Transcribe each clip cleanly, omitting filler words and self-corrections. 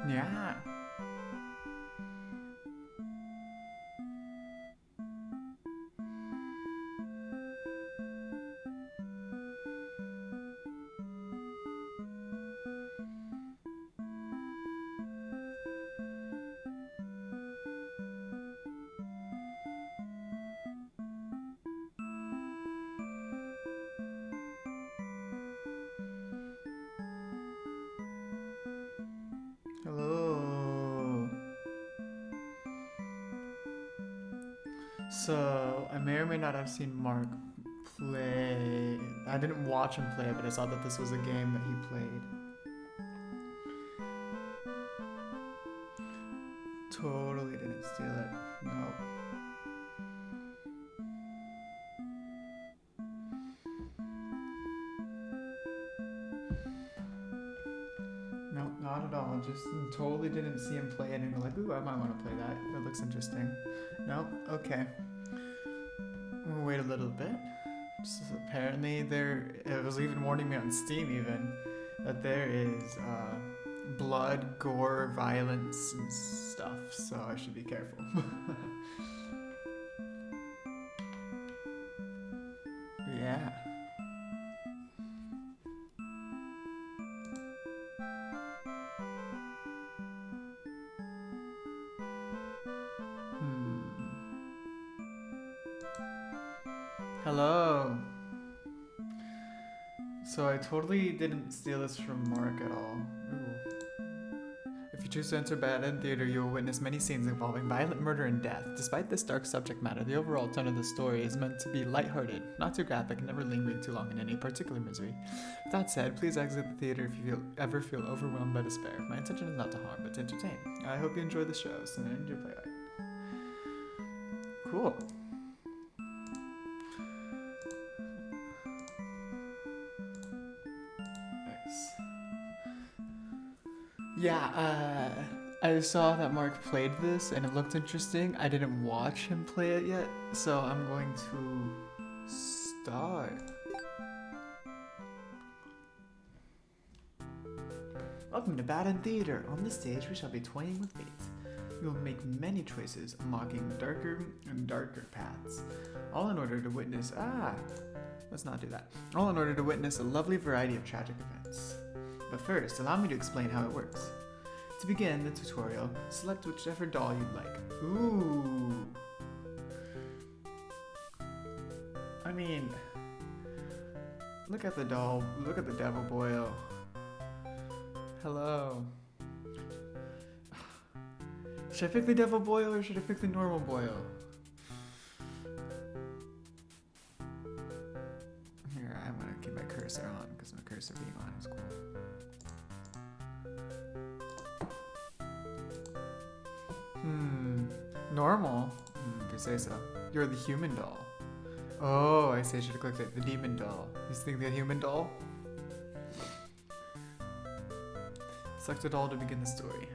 Yeah. Hello. So, I may or may not have seen Mark play. I didn't watch him play, but I saw that this was a game that he played. Totally didn't steal it. No. No, not at all. Just totally didn't see him play it and go like, ooh, I might want to play that. That looks interesting. No, okay. We'll wait a little bit. So apparently it was even warning me on Steam even, that there is blood, gore, violence, and stuff, so I should be careful. Yeah. Hello. So I totally didn't steal this from Mark at all. Ooh. If you choose to enter Bad End Theater, you will witness many scenes involving violent murder and death. Despite this dark subject matter, the overall tone of the story is meant to be lighthearted, not too graphic, and never lingering too long in any particular misery. With that said, please exit the theater if you ever feel overwhelmed by despair. My intention is not to harm, but to entertain. I hope you enjoy the show, so enjoy playwright. Cool. Nice. Yeah, I saw that Mark played this and it looked interesting. I didn't watch him play it yet, so I'm going to start. Welcome to Bad End Theater. On this stage, we shall be toying with fate. We will make many choices, unlocking darker and darker paths, all in order to witness. Let's not do that. All in order to witness a lovely variety of tragic events. But first, allow me to explain how it works. To begin the tutorial, select whichever doll you'd like. Ooh. I mean, look at the doll. Look at the devil boyo. Hello. Should I pick the devil boyo or should I pick the normal boyo? Here, I'm gonna keep my cursor on because my cursor being on is cool. Normal? If you say so. You're the human doll. Oh, I see. I should have clicked it. The demon doll. You think the human doll? Select a doll to begin the story.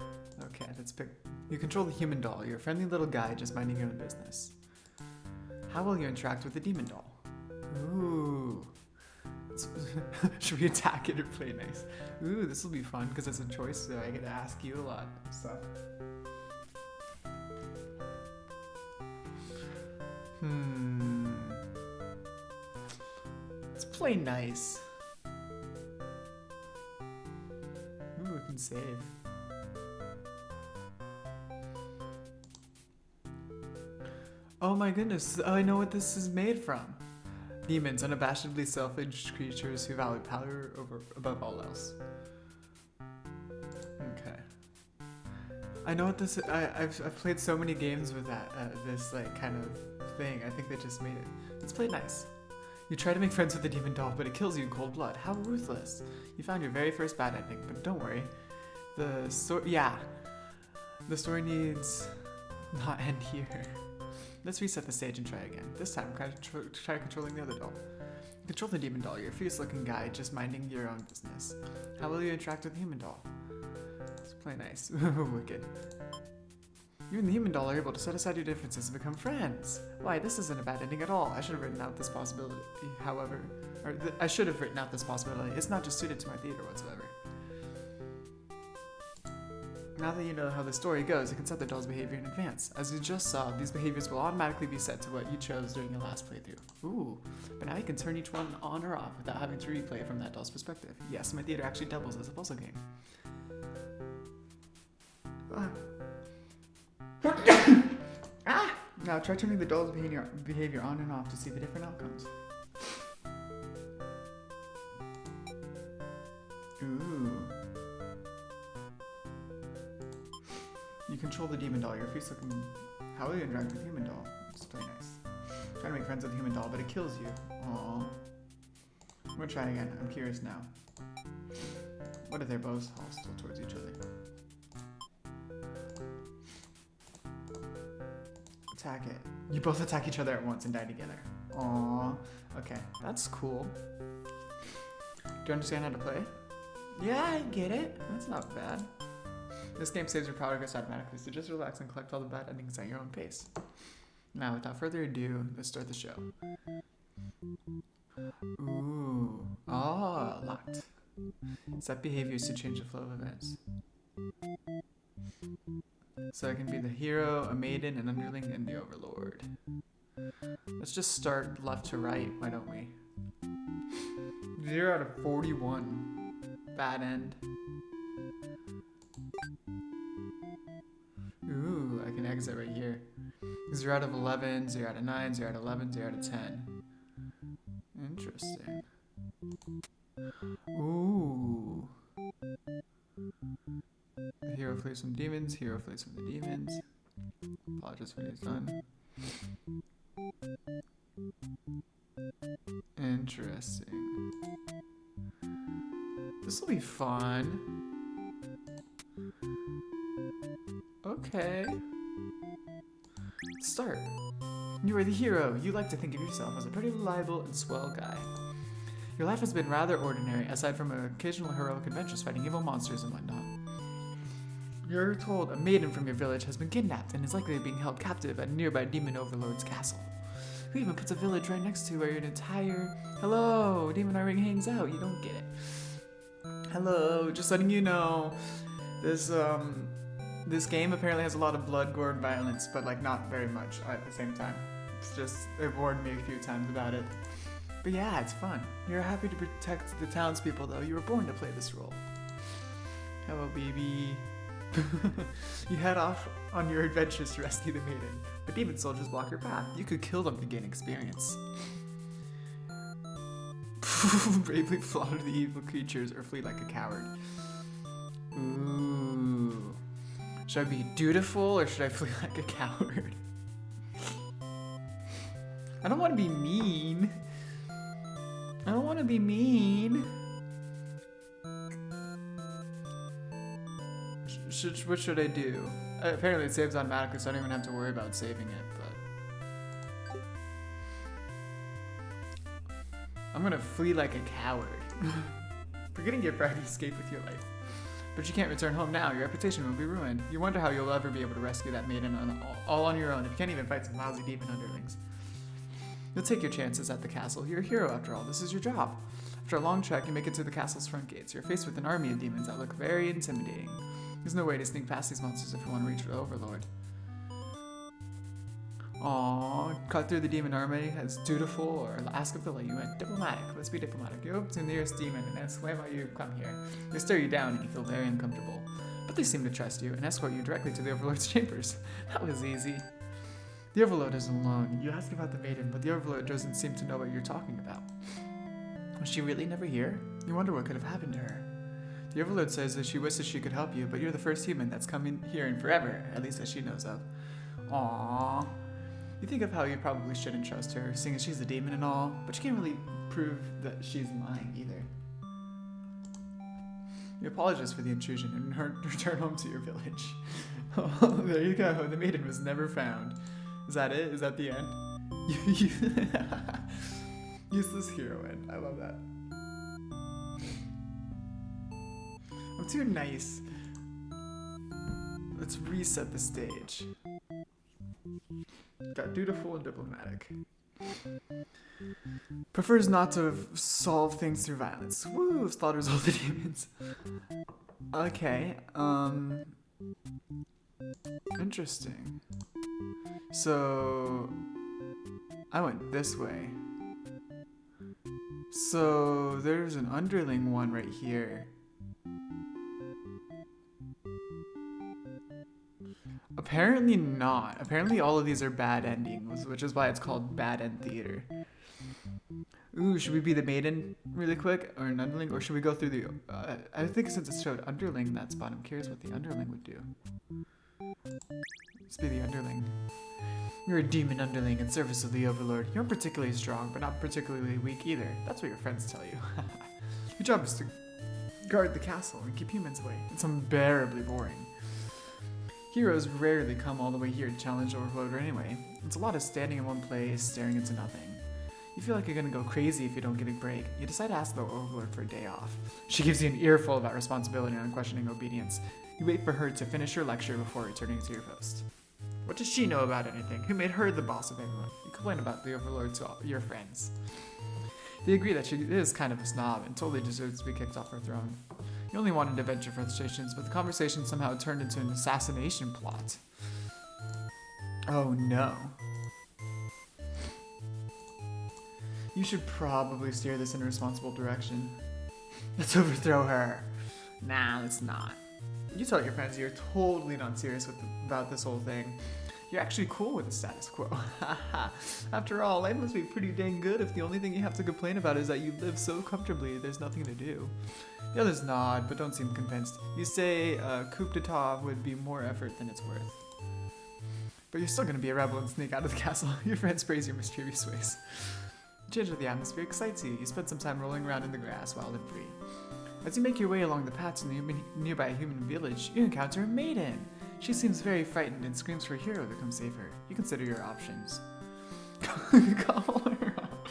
Okay, let's pick. You control the human doll. You're a friendly little guy just minding your own business. How will you interact with the demon doll? Ooh. Should we attack it or play nice? Ooh, this will be fun because it's a choice, so I get to ask you a lot of stuff. Let's play nice. Ooh, we can save. Oh my goodness, I know what this is made from. Demons, unabashedly selfish creatures who value power above all else. Okay. I know what this is. I've played so many games with that, this like kind of thing. I think they just made it. Let's play nice. You try to make friends with the demon doll, but it kills you in cold blood. How ruthless. You found your very first bad ending, but don't worry. The story needs not end here. Let's reset the stage and try again. This time, try controlling the other doll. Control the demon doll. You're a fierce-looking guy, just minding your own business. How will you interact with the human doll? Let's play nice. Wicked. You and the human doll are able to set aside your differences and become friends. Why, this isn't a bad ending at all. I should have written out this possibility, however. I should have written out this possibility. It's not just suited to my theater whatsoever. Now that you know how the story goes, you can set the doll's behavior in advance. As you just saw, these behaviors will automatically be set to what you chose during your last playthrough. Ooh, but now you can turn each one on or off without having to replay from that doll's perspective. Yes, my theater actually doubles as a puzzle game. Now try turning the doll's behavior on and off to see the different outcomes. Ooh. You control the demon doll. Your face looking. How will you interact with the human doll? It's really nice. Try to make friends with the human doll, but it kills you. Aww. I'm gonna try again. I'm curious now. What if they're both hostile towards each other? Attack it. You both attack each other at once and die together. Aww. Okay, that's cool. Do you understand how to play? Yeah, I get it. That's not bad. This game saves your progress automatically, so just relax and collect all the bad endings at your own pace. Now, without further ado, let's start the show. Ooh. Oh, locked. Set behaviors to change the flow of events. So I can be the hero, a maiden, an underling, and the overlord. Let's just start left to right, why don't we? 0 out of 41. Bad end. Ooh, I can exit right here. 0 out of 11, 0 out of 9, 0 out of 11, 0 out of 10. Interesting. Ooh. The hero flees from demons, hero flees from the demons. Apologize when he's done. Interesting. This will be fun. Okay. Start. You are the hero. You like to think of yourself as a pretty reliable and swell guy. Your life has been rather ordinary, aside from occasional heroic adventures fighting evil monsters and whatnot. You're told a maiden from your village has been kidnapped and is likely being held captive at a nearby demon overlord's castle. Who even puts a village right next to where your entire... Hello, demon ring hangs out. You don't get it. Hello, just letting you know. This game apparently has a lot of blood, gore, and violence, but like not very much at the same time. It's just, it warned me a few times about it. But yeah, it's fun. You're happy to protect the townspeople though. You were born to play this role. Hello, baby. You head off on your adventures to rescue the maiden, but demon soldiers block your path. You could kill them to gain experience. Bravely slaughter the evil creatures or flee like a coward. Ooh. Should I be dutiful or should I flee like a coward? I don't want to be mean. I don't want to be mean. What should I do? Apparently it saves automatically, so I don't even have to worry about saving it, but... I'm gonna flee like a coward. Forgetting your pride to escape with your life. But you can't return home now, your reputation will be ruined. You wonder how you'll ever be able to rescue that maiden all on your own if you can't even fight some lousy demon underlings. You'll take your chances at the castle. You're a hero after all, this is your job. After a long trek, you make it to the castle's front gates. You're faced with an army of demons that look very intimidating. There's no way to sneak past these monsters if you want to reach the Overlord. Aww, cut through the demon army as dutiful or ask if they'll let you in. Diplomatic, let's be diplomatic. You go up to the nearest demon and ask why you come here. They stare you down and you feel very uncomfortable. But they seem to trust you and escort you directly to the Overlord's chambers. That was easy. The Overlord is alone. You ask about the maiden, but the Overlord doesn't seem to know what you're talking about. Was she really never here? You wonder what could have happened to her. The Overlord says that she wishes she could help you, but you're the first human that's come in here in forever, at least that she knows of. Aww. You think of how you probably shouldn't trust her, seeing as she's a demon and all, but you can't really prove that she's lying either. You apologize for the intrusion and return home to your village. Oh, there you go. The maiden was never found. Is that it? Is that the end? Useless heroine. I love that. I'm too nice. Let's reset the stage. Got dutiful and diplomatic. Prefers not to solve things through violence. Woo! Slaughters all the demons. Okay, Interesting. So I went this way. So there's an underling one right here. Apparently not. Apparently all of these are bad endings, which is why it's called Bad End Theater. Ooh, should we be the maiden really quick, or an underling, or should we go through the? I think since it showed underling in that spot, I'm curious what the underling would do. Let's be the underling. You're a demon underling in service of the Overlord. You aren't particularly strong, but not particularly weak either. That's what your friends tell you. Your job is to guard the castle and keep humans away. It's unbearably boring. Heroes rarely come all the way here to challenge Overlord anyway. It's a lot of standing in one place, staring into nothing. You feel like you're gonna go crazy if you don't get a break. You decide to ask the Overlord for a day off. She gives you an earful about responsibility and unquestioning obedience. You wait for her to finish her lecture before returning to your post. What does she know about anything? Who made her the boss of everyone? You complain about the Overlord to all your friends. They agree that she is kind of a snob and totally deserves to be kicked off her throne. You only wanted to vent your frustrations, but the conversation somehow turned into an assassination plot. Oh no. You should probably steer this in a responsible direction. Let's overthrow her. Nah, let's not. You tell your friends you're totally not serious about this whole thing. You're actually cool with the status quo. After all, life must be pretty dang good if the only thing you have to complain about is that you live so comfortably there's nothing to do. The others nod, but don't seem convinced. You say coup d'etat would be more effort than it's worth. But you're still gonna be a rebel and sneak out of the castle. Your friends praise your mischievous ways. The change of the atmosphere excites you. You spend some time rolling around in the grass, wild and free. As you make your way along the path to the nearby human village, you encounter a maiden. She seems very frightened and screams for a hero to come save her. You consider your options. Call her up.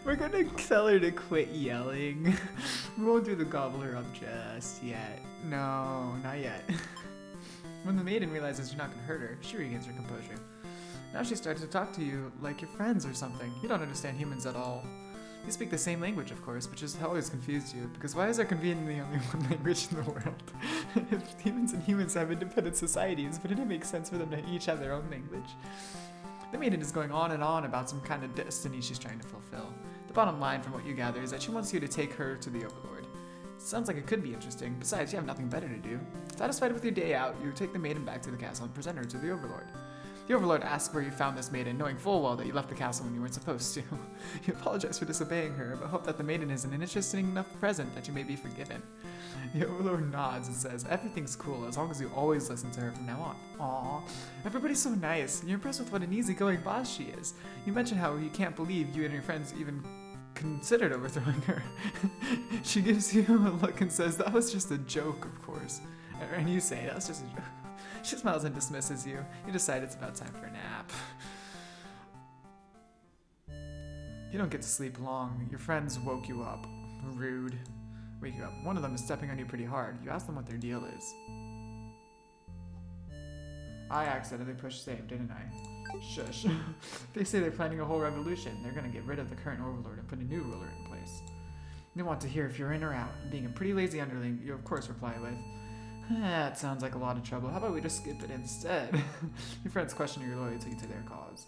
We're gonna tell her to quit yelling. We won't do the gobbler up just yet. No, not yet. When the maiden realizes you're not gonna hurt her, she regains her composure. Now she starts to talk to you like your friends or something. You don't understand humans at all. You speak the same language, of course, which has always confused you, because why is there conveniently only one language in the world? If humans and humans have independent societies, wouldn't it make sense for them to each have their own language? The maiden is going on and on about some kind of destiny she's trying to fulfill. The bottom line from what you gather is that she wants you to take her to the Overlord. Sounds like it could be interesting. Besides, you have nothing better to do. Satisfied with your day out, you take the maiden back to the castle and present her to the Overlord. The Overlord asks where you found this maiden, knowing full well that you left the castle when you weren't supposed to. You apologize for disobeying her, but hope that the maiden is an interesting enough present that you may be forgiven. The Overlord nods and says, everything's cool as long as you always listen to her from now on. Aww, everybody's so nice. You're impressed with what an easygoing boss she is. You mention how you can't believe you and your friends even considered overthrowing her. She gives you a look and says, that was just a joke, of course. And you say, that's just a joke. She smiles and dismisses you. You decide it's about time for a nap. You don't get to sleep long. Your friends woke you up. Rude. Wake you up. One of them is stepping on you pretty hard. You ask them what their deal is. I accidentally pushed save, didn't I? Shush. They say they're planning a whole revolution. They're gonna get rid of the current overlord and put a new ruler in place. They want to hear if you're in or out. Being a pretty lazy underling, you of course reply with, that sounds like a lot of trouble. How about we just skip it instead? Your friends question your loyalty to their cause.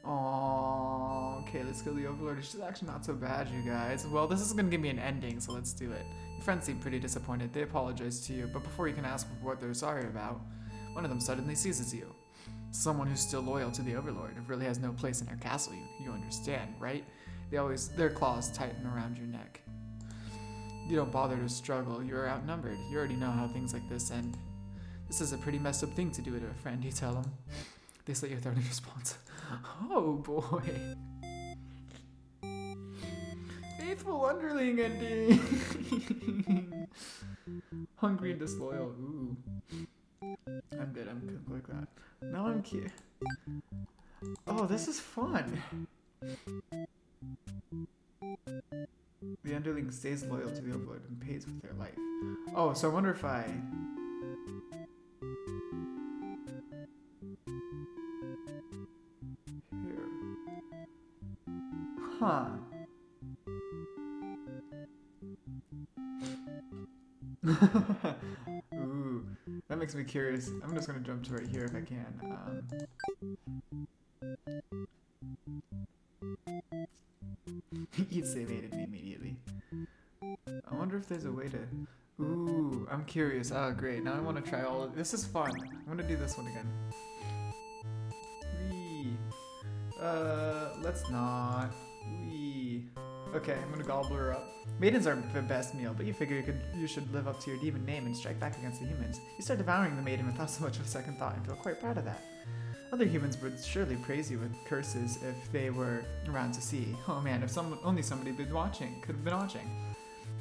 Aww, okay, let's kill the Overlord. She's actually not so bad, you guys. Well, this is gonna give me an ending, so let's do it. Your friends seem pretty disappointed. They apologize to you, but before you can ask what they're sorry about, one of them suddenly seizes you. Someone who's still loyal to the Overlord really has no place in our castle, you understand, right? Their claws tighten around your neck. You don't bother to struggle. You're outnumbered. You already know how things like this end. This is a pretty messed up thing to do to a friend, you tell them. They slit your throat in response. Oh boy. Faithful underling ending. Hungry and disloyal. Ooh. I'm good. I'm good like that. Now I'm cute. Oh, this is fun. The underling stays loyal to the Overlord and pays with their life. Oh, so I wonder if I... Here. Huh. Ooh, that makes me curious. I'm just gonna jump to right here if I can. You'd save hated me immediately. I wonder if there's a way to... Ooh, I'm curious. Oh, great. Now I want to try all of... This is fun. I'm gonna do this one again. Whee. Let's not. Whee. Okay, I'm gonna gobble her up. Maidens aren't the best meal, but you figure you should live up to your demon name and strike back against the humans. You start devouring the maiden without so much of a second thought and feel quite proud of that. Other humans would surely praise you with curses if they were around to see. Oh man, if only somebody could have been watching.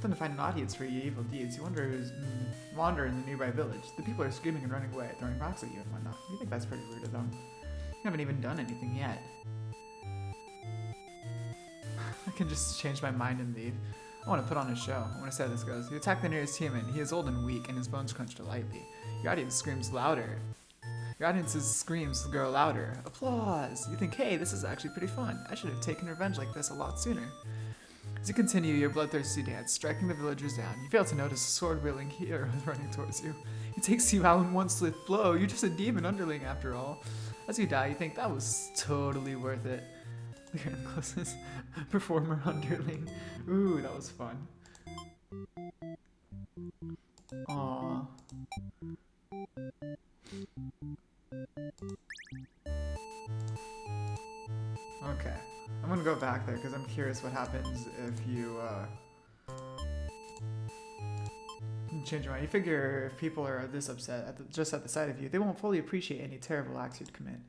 Then to find an audience for your evil deeds, you wander in the nearby village. The people are screaming and running away, throwing rocks at you and whatnot. You think that's pretty rude of them. You haven't even done anything yet. I can just change my mind and leave. I want to put on a show. I want to see how this goes. You attack the nearest human. He is old and weak, and his bones crunch lightly. Your audience screams louder. Your audience's screams grow louder. Applause! You think, hey, this is actually pretty fun. I should have taken revenge like this a lot sooner. As you continue your bloodthirsty dance, striking the villagers down, you fail to notice a sword-wielding hero running towards you. He takes you out in one swift blow. You're just a demon underling after all. As you die, you think that was totally worth it. Your closest performer underling. Ooh, that was fun. Aww. Okay, I'm gonna go back there because I'm curious what happens if you change your mind. You figure if people are this upset just at the sight of you, they won't fully appreciate any terrible acts you'd commit.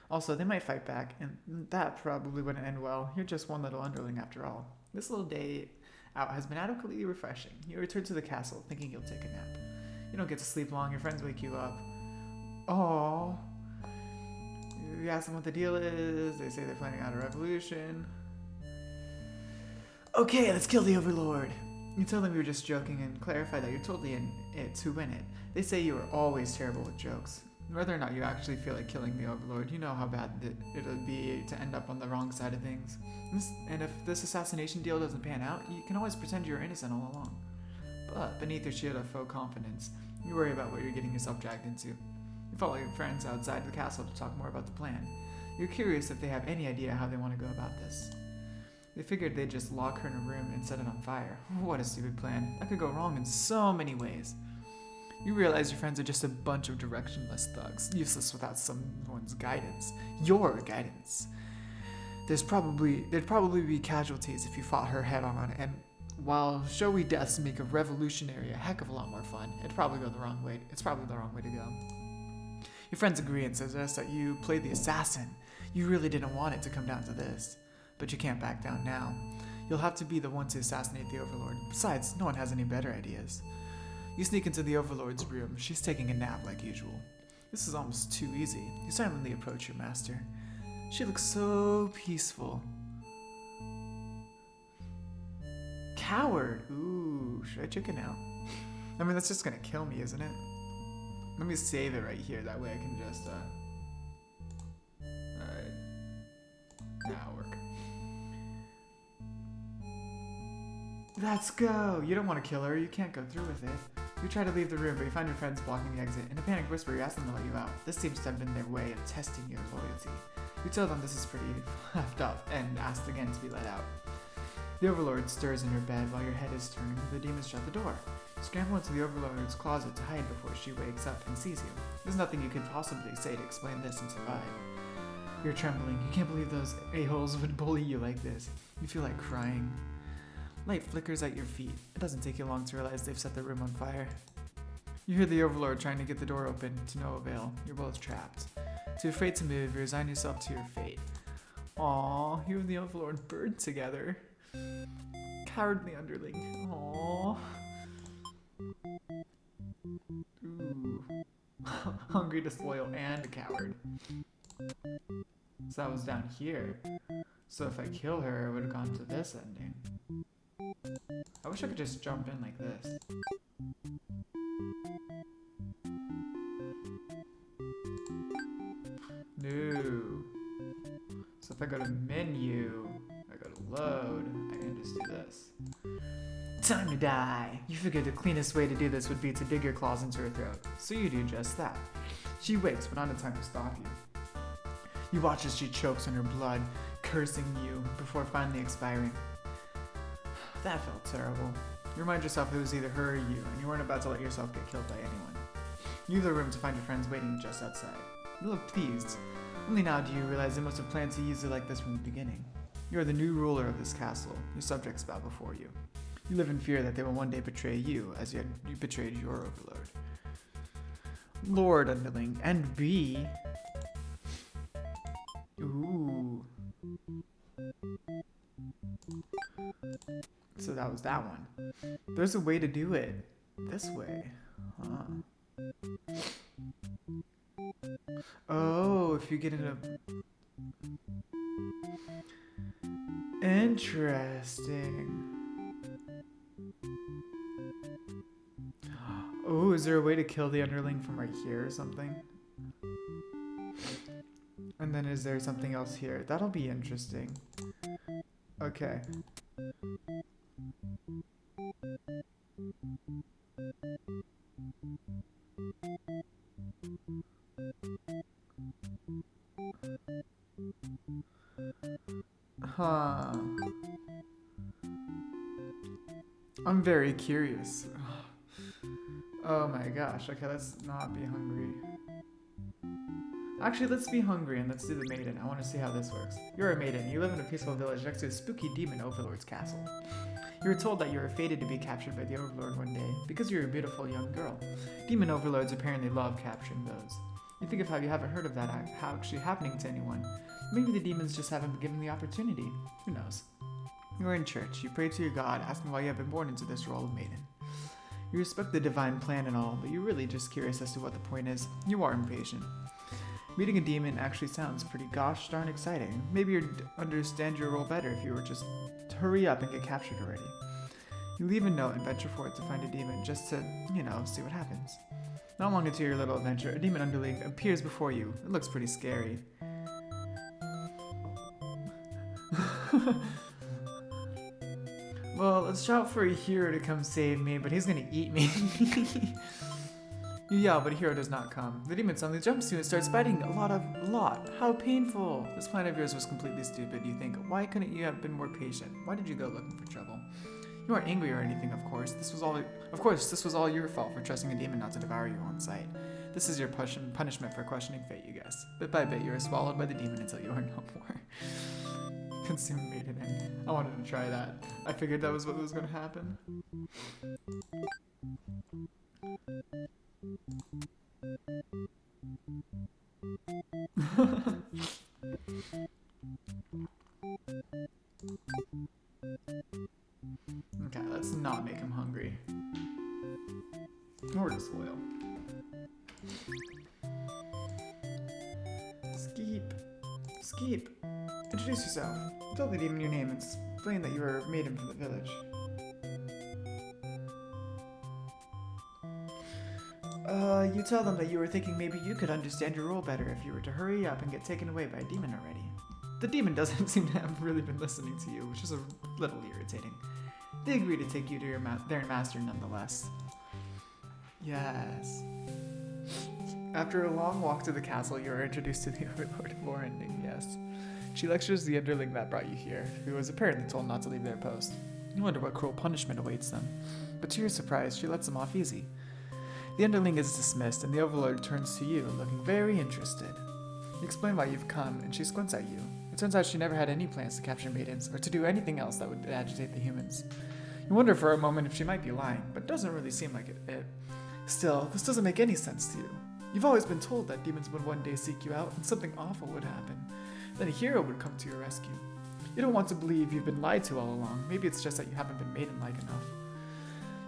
Also, they might fight back, and that probably wouldn't end well. You're just one little underling after all. This little day out has been adequately refreshing. You return to the castle, thinking you'll take a nap. You don't get to sleep long. Your friends wake you up. Aww. You ask them what the deal is. They say they're planning out a revolution. Okay, let's kill the Overlord. You tell them you were just joking and clarify that you're totally in it to win it. They say you are always terrible with jokes. Whether or not you actually feel like killing the Overlord, you know how bad it would be to end up on the wrong side of things. And if this assassination deal doesn't pan out, you can always pretend you're innocent all along. But beneath your shield of faux confidence, you worry about what you're getting yourself dragged into. You follow your friends outside the castle to talk more about the plan. You're curious if they have any idea how they want to go about this. They figured they'd just lock her in a room and set it on fire. What a stupid plan. That could go wrong in so many ways. You realize your friends are just a bunch of directionless thugs, useless without someone's guidance. Your guidance. There'd probably be casualties if you fought her head on, and while showy deaths make a revolutionary a heck of a lot more fun, it's probably the wrong way to go. Your friends agree and suggest that you played the assassin. You really didn't want it to come down to this. But you can't back down now. You'll have to be the one to assassinate the Overlord. Besides, no one has any better ideas. You sneak into the Overlord's room. She's taking a nap like usual. This is almost too easy. You silently approach your master. She looks so peaceful. Coward! Ooh, should I chicken out? I mean, that's just gonna kill me, isn't it? Let me save it right here. That way I can just, Alright. That'll work. Let's go! You don't want to kill her. You can't go through with it. You try to leave the room, but you find your friends blocking the exit. In a panicked whisper, you ask them to let you out. This seems to have been their way of testing your loyalty. You tell them this is pretty effed up and ask again to be let out. The Overlord stirs in her bed while your head is turned. The demons shut the door. You scramble into the Overlord's closet to hide before she wakes up and sees you. There's nothing you can possibly say to explain this and survive. You're trembling. You can't believe those a-holes would bully you like this. You feel like crying. Light flickers at your feet. It doesn't take you long to realize they've set the room on fire. You hear the Overlord trying to get the door open, to no avail. You're both trapped. Too afraid to move, you resign yourself to your fate. Aww, you and the Overlord burned together. Cowardly underling. Aww. Ooh. Hungry, disloyal, and a coward. So that was down here. So if I kill her, it would have gone to this ending. I wish I could just jump in like this. No. So if I go to menu, I go to load, I can just do this. Time to die. You figured the cleanest way to do this would be to dig your claws into her throat, so you do just that. She wakes, but not in time to stop you. You watch as she chokes on her blood, cursing you, before finally expiring. That felt terrible. You remind yourself it was either her or you, and you weren't about to let yourself get killed by anyone. You leave the room to find your friends waiting just outside. You look pleased. Only now do you realize they must have planned to use it like this from the beginning. You are the new ruler of this castle. Your subjects bow before you. You live in fear that they will one day betray you, as you betrayed your overlord. Lord Underling, and B. Ooh. So that was that one. There's a way to do it. This way. Huh. Oh, if you get in a... Interesting. Oh, is there a way to kill the underling from right here or something? And then is there something else here? That'll be interesting. Okay. Huh. I'm very curious. Oh my gosh. Okay, let's not be hungry. Actually, let's be hungry and let's do the maiden. I want to see how this works. You're a maiden. You live in a peaceful village next to a spooky demon overlord's castle. You were told that you were fated to be captured by the overlord one day because you're a beautiful young girl. Demon overlords apparently love capturing those. You think of how you haven't heard of that actually happening to anyone. Maybe the demons just haven't been given the opportunity. Who knows? You're in church. You pray to your god, asking why you have been born into this role of maiden. You respect the divine plan and all, but you're really just curious as to what the point is. You are impatient. Meeting a demon actually sounds pretty gosh darn exciting. Maybe you'd understand your role better if you were just to hurry up and get captured already. You leave a note and venture forth to find a demon just to, see what happens. Not long into your little adventure, a demon underling appears before you. It looks pretty scary. Well, let's shout for a hero to come save me, but he's gonna eat me. You yell, but a hero does not come. The demon suddenly jumps to you and starts biting a lot. How painful. This plan of yours was completely stupid. You think, why couldn't you have been more patient? Why did you go looking for trouble? You aren't angry or anything, of course. This was all your fault for trusting a demon not to devour you on sight. This is your punishment for questioning fate, you guess. Bit by bit, you are swallowed by the demon until you are no more. Consumed maiden. I wanted to try that. I figured that was what was going to happen. Okay, let's not make him hungry. Or disloyal. Skeep. Introduce yourself. Tell the demon your name and explain that you are a maiden from the village. You tell them that you were thinking maybe you could understand your role better if you were to hurry up and get taken away by a demon already. The demon doesn't seem to have really been listening to you, which is a little irritating. They agree to take you to their master nonetheless. Yes. After a long walk to the castle, you are introduced to the overlord of Lorending, yes. She lectures the underling that brought you here, who was apparently told not to leave their post. You wonder what cruel punishment awaits them. But to your surprise, she lets them off easy. The underling is dismissed, and the overlord turns to you, looking very interested. You explain why you've come, and she squints at you. It turns out she never had any plans to capture maidens, or to do anything else that would agitate the humans. You wonder for a moment if she might be lying, but it doesn't really seem like it. Still, this doesn't make any sense to you. You've always been told that demons would one day seek you out, and something awful would happen. Then a hero would come to your rescue. You don't want to believe you've been lied to all along. Maybe it's just that you haven't been maiden-like enough.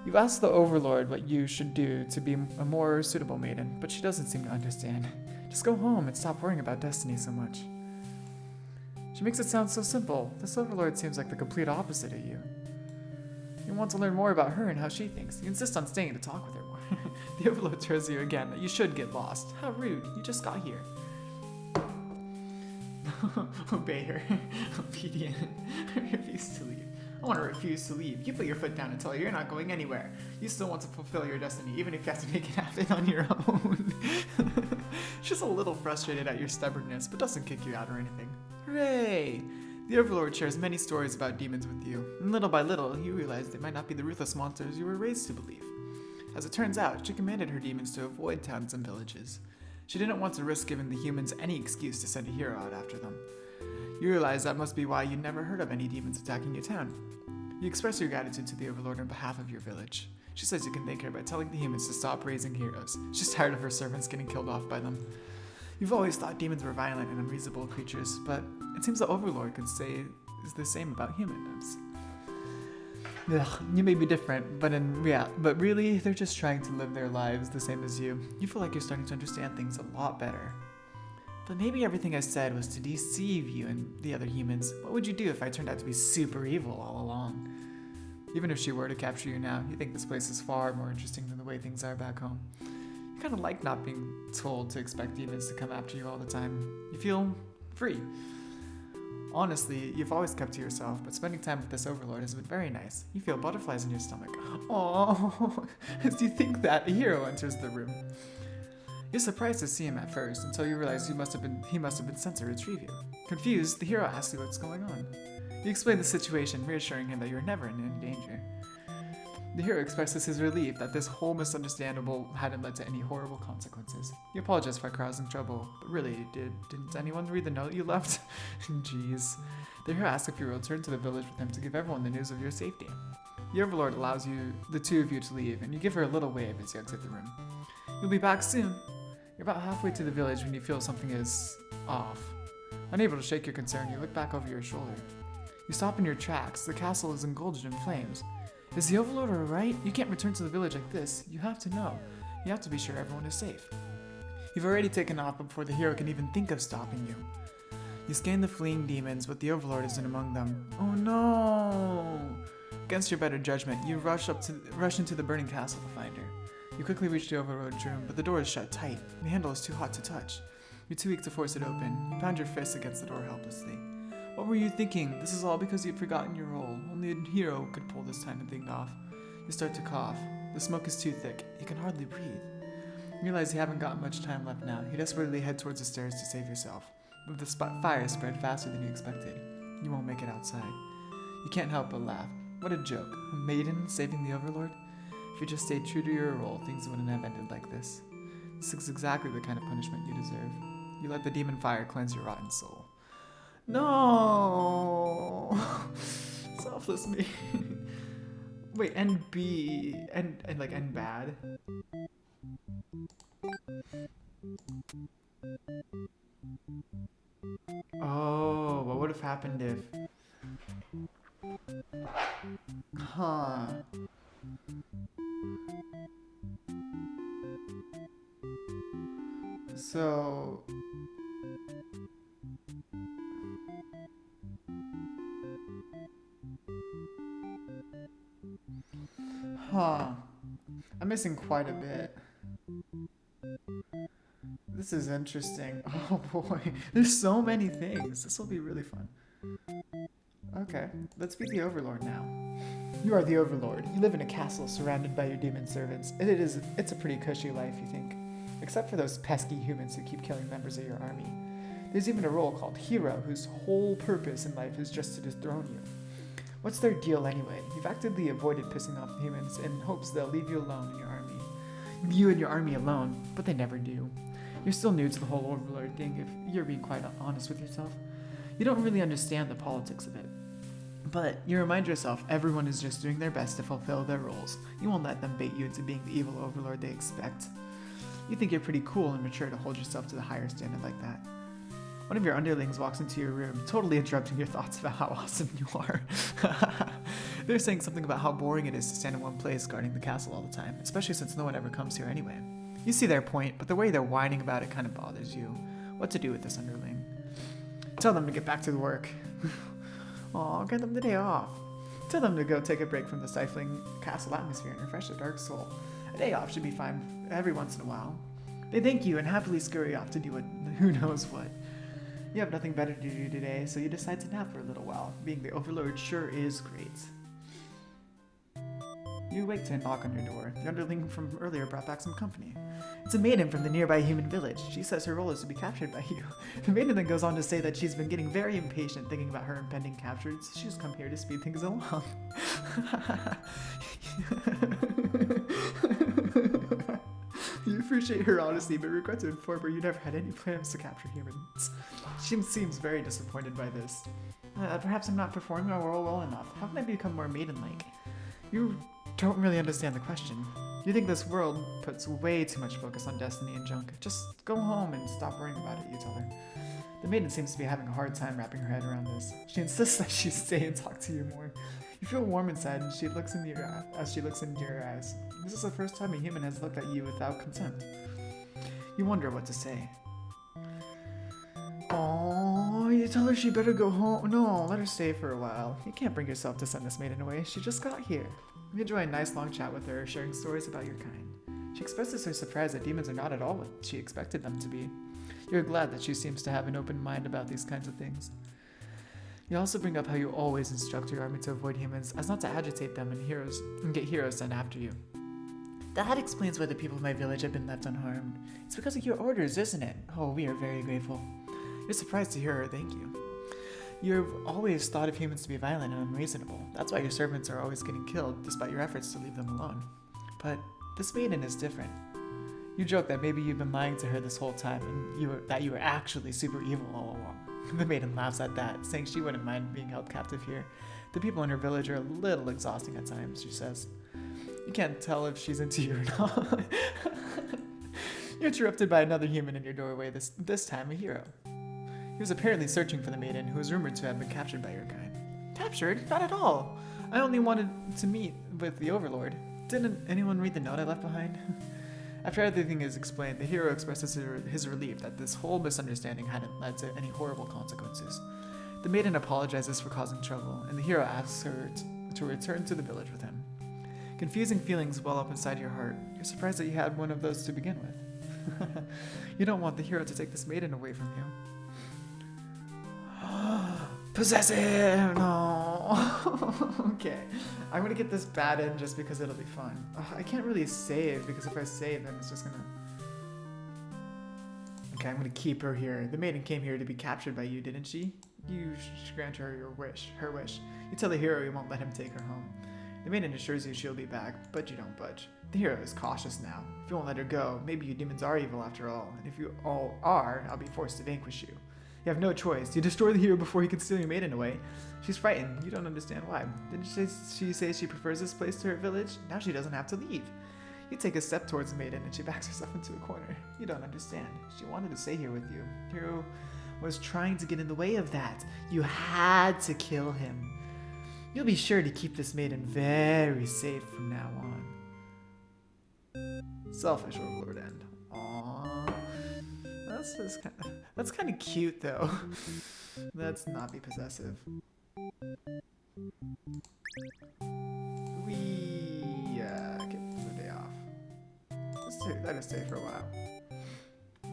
You've asked the overlord what you should do to be a more suitable maiden, but she doesn't seem to understand. Just go home and stop worrying about destiny so much. She makes it sound so simple. This overlord seems like the complete opposite of you. You want to learn more about her and how she thinks. You insist on staying to talk with her more. The overlord tells you again that you should get lost. How rude. You just got here. Obey her. Obedient. Refuse to leave. I want to refuse to leave. You put your foot down and tell her you're not going anywhere. You still want to fulfill your destiny, even if you have to make it happen on your own. She's a little frustrated at your stubbornness, but doesn't kick you out or anything. Hooray! The Overlord shares many stories about demons with you, and little by little, you realize they might not be the ruthless monsters you were raised to believe. As it turns out, she commanded her demons to avoid towns and villages. She didn't want to risk giving the humans any excuse to send a hero out after them. You realize that must be why you never heard of any demons attacking your town. You express your gratitude to the Overlord on behalf of your village. She says you can thank her by telling the humans to stop raising heroes. She's tired of her servants getting killed off by them. You've always thought demons were violent and unreasonable creatures, but it seems the Overlord could say is the same about humans. Ugh, you may be different, but really, they're just trying to live their lives the same as you. You feel like you're starting to understand things a lot better. But maybe everything I said was to deceive you and the other humans. What would you do if I turned out to be super evil all along? Even if she were to capture you now, you think this place is far more interesting than the way things are back home. You kind of like not being told to expect demons to come after you all the time. You feel free. Honestly, you've always kept to yourself, but spending time with this Overlord has been very nice. You feel butterflies in your stomach. Oh, as you think that, a hero enters the room. You're surprised to see him at first, until you realize he must have been sent to retrieve you. Confused, the hero asks you what's going on. You explain the situation, reassuring him that you're never in any danger. The hero expresses his relief that this whole misunderstandable hadn't led to any horrible consequences. You apologize for causing trouble, but really, didn't anyone read the note you left? Jeez. The hero asks if you will return to the village with him to give everyone the news of your safety. The Overlord allows the two of you to leave, and you give her a little wave as you exit the room. You'll be back soon. You're about halfway to the village when you feel something is off. Unable to shake your concern, you look back over your shoulder. You stop in your tracks. The castle is engulfed in flames. Is the Overlord alright? You can't return to the village like this. You have to know. You have to be sure everyone is safe. You've already taken off before the hero can even think of stopping you. You scan the fleeing demons, but the Overlord isn't among them. Oh no! Against your better judgment, you rush into the burning castle to find her. You quickly reach the Overlord's room, but the door is shut tight. The handle is too hot to touch. You're too weak to force it open. You pound your fists against the door helplessly. What were you thinking? This is all because you'd forgotten your role. Only a hero could pull this kind of thing off. You start to cough. The smoke is too thick. You can hardly breathe. You realize you haven't got much time left now. You desperately head towards the stairs to save yourself. But the fire spread faster than you expected. You won't make it outside. You can't help but laugh. What a joke. A maiden saving the Overlord? If you just stayed true to your role, things wouldn't have ended like this. This is exactly the kind of punishment you deserve. You let the demon fire cleanse your rotten soul. No! Selfless me. Wait, and B, and like, and bad? Oh, what would have happened if... Huh. So... Huh. I'm missing quite a bit. This is interesting. Oh boy, there's so many things. This will be really fun. Okay, let's be the Overlord now. You are the Overlord. You live in a castle surrounded by your demon servants. It's a pretty cushy life, you think. Except for those pesky humans who keep killing members of your army. There's even a role called Hero, whose whole purpose in life is just to dethrone you. What's their deal anyway? You've actively avoided pissing off the humans in hopes they'll leave you alone in your army. You and your army alone, but they never do. You're still new to the whole Overlord thing if you're being quite honest with yourself. You don't really understand the politics of it. But you remind yourself everyone is just doing their best to fulfill their roles. You won't let them bait you into being the evil Overlord they expect. You think you're pretty cool and mature to hold yourself to the higher standard like that. One of your underlings walks into your room, totally interrupting your thoughts about how awesome you are. They're saying something about how boring it is to stand in one place guarding the castle all the time, especially since no one ever comes here anyway. You see their point, but the way they're whining about it kind of bothers you. What to do with this underling? Tell them to get back to the work. Aw, get them the day off. Tell them to go take a break from the stifling castle atmosphere and refresh their dark soul. A day off should be fine every once in a while. They thank you and happily scurry off to do who knows what. You have nothing better to do today, so you decide to nap for a little while. Being the Overlord sure is great. You wake to a knock on your door. The underling from earlier brought back some company. It's a maiden from the nearby human village. She says her role is to be captured by you. The maiden then goes on to say that she's been getting very impatient thinking about her impending capture, so she's come here to speed things along. You appreciate her honesty, but regret to inform her you never had any plans to capture humans. She seems very disappointed by this. Perhaps I'm not performing our role well enough. How can I become more maiden-like? You don't really understand the question. You think this world puts way too much focus on destiny and junk. Just go home and stop worrying about it, you tell her. The maiden seems to be having a hard time wrapping her head around this. She insists that she stay and talk to you more. You feel warm inside as she looks into your eyes. This is the first time a human has looked at you without consent. You wonder what to say. Oh, you tell her she better go home. No, let her stay for a while. You can't bring yourself to send this maiden away. She just got here. You enjoy a nice long chat with her, sharing stories about your kind. She expresses her surprise that demons are not at all what she expected them to be. You're glad that she seems to have an open mind about these kinds of things. You also bring up how you always instruct your army to avoid humans, as not to agitate them and get heroes sent after you. That explains why the people of my village have been left unharmed. It's because of your orders, isn't it? Oh, we are very grateful. You're surprised to hear her thank you. You've always thought of humans to be violent and unreasonable. That's why your servants are always getting killed, despite your efforts to leave them alone. But this maiden is different. You joke that maybe you've been lying to her this whole time, and that you were actually super evil all along. The maiden laughs at that, saying she wouldn't mind being held captive here. The people in her village are a little exhausting at times, she says. You can't tell if she's into you or not. You're interrupted by another human in your doorway, this time a hero. He was apparently searching for the maiden, who was rumored to have been captured by your kind. Captured? Not at all. I only wanted to meet with the Overlord. Didn't anyone read the note I left behind? After everything is explained, the hero expresses his relief that this whole misunderstanding hadn't led to any horrible consequences. The maiden apologizes for causing trouble, and the hero asks her to return to the village with him. Confusing feelings well up inside your heart. You're surprised that you had one of those to begin with. You don't want the hero to take this maiden away from you. Possessive! No. Okay. I'm gonna get this bad in just because it'll be fun. I can't really save because if I save, then it's just gonna... Okay, I'm gonna keep her here. The maiden came here to be captured by you, didn't she? You grant her her wish. You tell the hero you won't let him take her home. The maiden assures you she'll be back, but you don't budge. The hero is cautious now. If you won't let her go, maybe you demons are evil after all, and if you all are, I'll be forced to vanquish you. You have no choice. You destroy the hero before he can steal your maiden away. She's frightened. You don't understand why. Didn't she say she prefers this place to her village? Now she doesn't have to leave. You take a step towards the maiden and she backs herself into a corner. You don't understand. She wanted to stay here with you. Hero was trying to get in the way of that. You had to kill him. You'll be sure to keep this maiden very safe from now on. Selfish Overlord End. Aww. That's kind of cute though. Let's not be possessive. We get the day off. Let her stay for a while.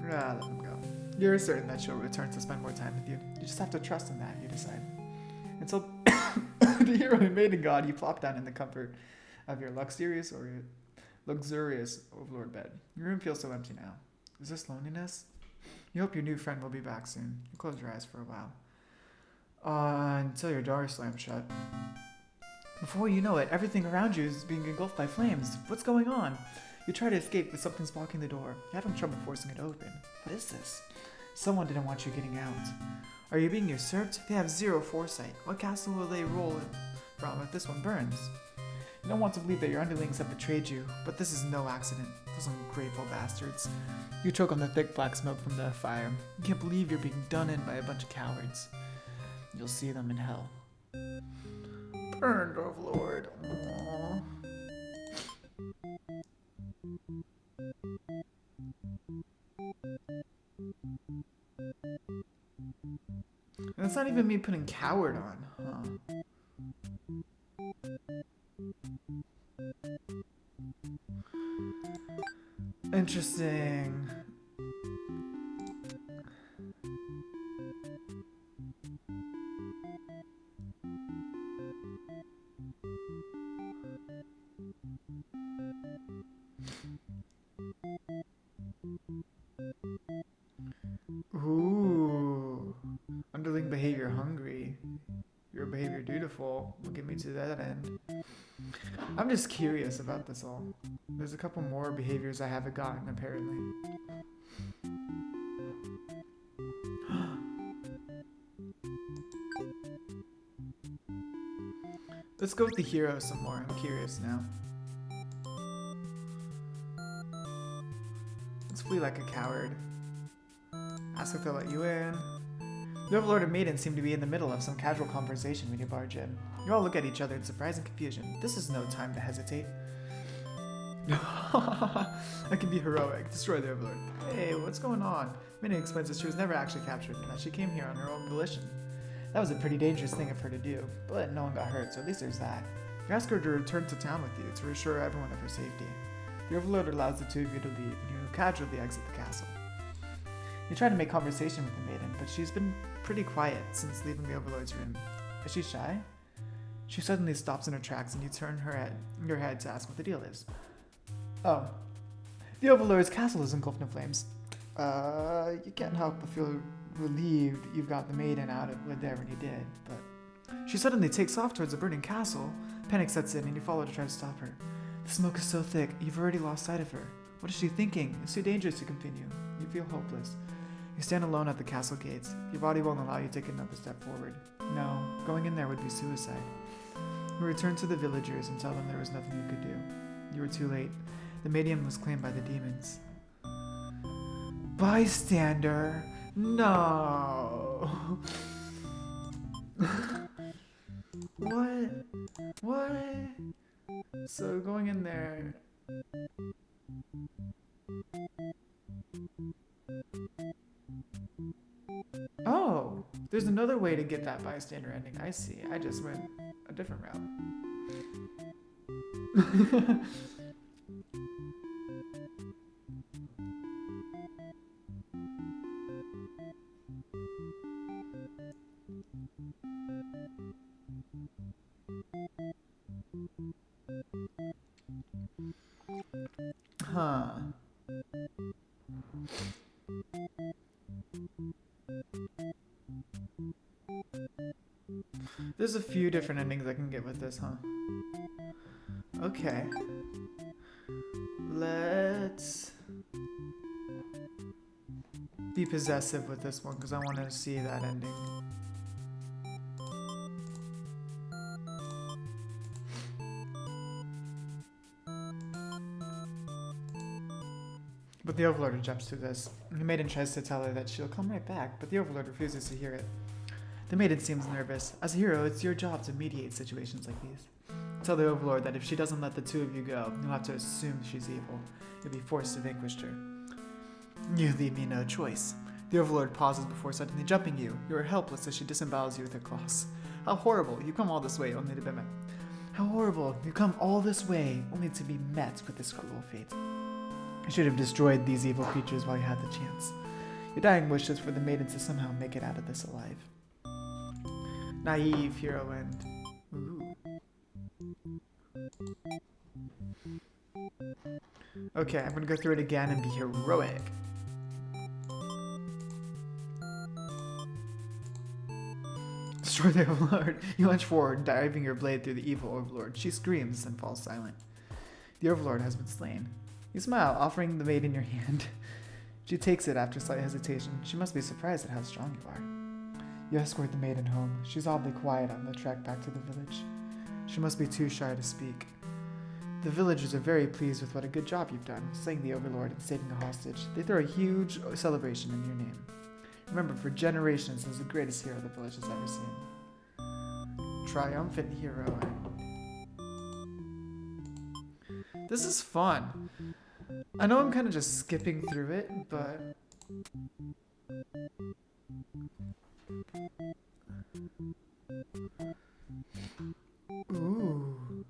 Let them go. You're certain that she'll return to spend more time with you. You just have to trust in that, you decide. Until the hero and maiden god, you plop down in the comfort of your luxurious Overlord bed. Your room feels so empty now. Is this loneliness? You hope your new friend will be back soon. You close your eyes for a while. Until your door slams shut. Before you know it, everything around you is being engulfed by flames. What's going on? You try to escape, but something's blocking the door. You're having trouble forcing it open. What is this? Someone didn't want you getting out. Are you being usurped? They have zero foresight. What castle will they roll from if this one burns? You don't want to believe that your underlings have betrayed you, but this is no accident. Those ungrateful bastards. You choke on the thick black smoke from the fire. You can't believe you're being done in by a bunch of cowards. You'll see them in hell. Burned, Overlord. Aww. And it's not even me putting coward on, huh? Interesting. behavior hungry. Your behavior dutiful. Will get me to that end. I'm just curious about this all. There's a couple more behaviors I haven't gotten, apparently. Let's go with the hero some more. I'm curious now. Let's flee like a coward. Ask if they'll let you in. The Overlord and Maiden seem to be in the middle of some casual conversation when you barge in. You all look at each other in surprise and confusion. This is no time to hesitate. I can be heroic. Destroy the Overlord. Hey, what's going on? Maiden explains that she was never actually captured and that she came here on her own volition. That was a pretty dangerous thing of her to do, but no one got hurt, so at least there's that. You ask her to return to town with you to reassure everyone of her safety. The Overlord allows the two of you to leave, and you casually exit the castle. You try to make conversation with the Maiden, but she's been pretty quiet since leaving the Overlord's room. Is she shy? She suddenly stops in her tracks, and you turn your head to ask what the deal is. Oh. The Overlord's castle is engulfed in flames. You can't help but feel relieved you've got the Maiden out of there when you did, but she suddenly takes off towards the burning castle. Panic sets in and you follow to try to stop her. The smoke is so thick, you've already lost sight of her. What is she thinking? It's too dangerous to continue. You feel hopeless. You stand alone at the castle gates. Your body won't allow you to take another step forward. No, going in there would be suicide. You return to the villagers and tell them there was nothing you could do. You were too late. The Maiden was claimed by the demons. Bystander! No! What? What? So going in there... Oh! There's another way to get that bystander ending. I see. I just went a different route. Huh. There's a few different endings I can get with this, huh? Okay. Let's be possessive with this one because I want to see that ending. But the Overlord jumps to this. The Maiden tries to tell her that she'll come right back, but the Overlord refuses to hear it. The Maiden seems nervous. As a hero, it's your job to mediate situations like these. Tell the Overlord that if she doesn't let the two of you go, you'll have to assume she's evil. You'll be forced to vanquish her. You leave me no choice. The Overlord pauses before suddenly jumping you. You are helpless as she disembowels you with her claws. How horrible! You come all this way only to be met. How horrible! You come all this way only to be met with this cruel fate. You should have destroyed these evil creatures while you had the chance. Your dying wish is for the Maiden to somehow make it out of this alive. Naive hero and... Ooh. Okay, I'm gonna go through it again and be heroic. Destroy the Overlord. You lunge forward, diving your blade through the evil Overlord. She screams and falls silent. The Overlord has been slain. You smile, offering the Maiden your hand. She takes it after slight hesitation. She must be surprised at how strong you are. You escort the Maiden home. She's oddly quiet on the trek back to the village. She must be too shy to speak. The villagers are very pleased with what a good job you've done, slaying the Overlord and saving a hostage. They throw a huge celebration in your name. Remember, for generations, as the greatest hero the village has ever seen. Triumphant hero. This is fun. I know I'm kind of just skipping through it, but... Ooh.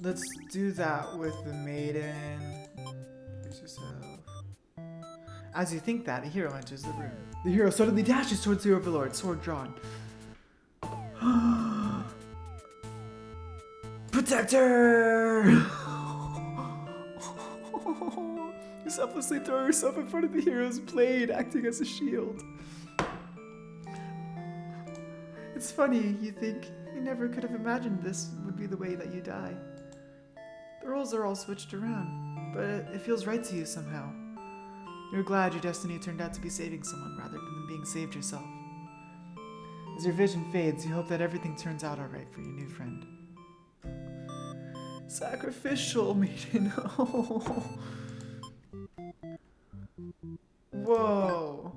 Let's do that with the Maiden. Brace yourself. As you think that, a hero enters the room. The hero suddenly dashes towards the Overlord, sword drawn. Protector! You selflessly throw yourself in front of the hero's blade, acting as a shield. It's funny, you think you never could have imagined this would be the way that you die. The roles are all switched around, but it feels right to you somehow. You're glad your destiny turned out to be saving someone rather than being saved yourself. As your vision fades, you hope that everything turns out alright for your new friend. Sacrificial maiden. Whoa.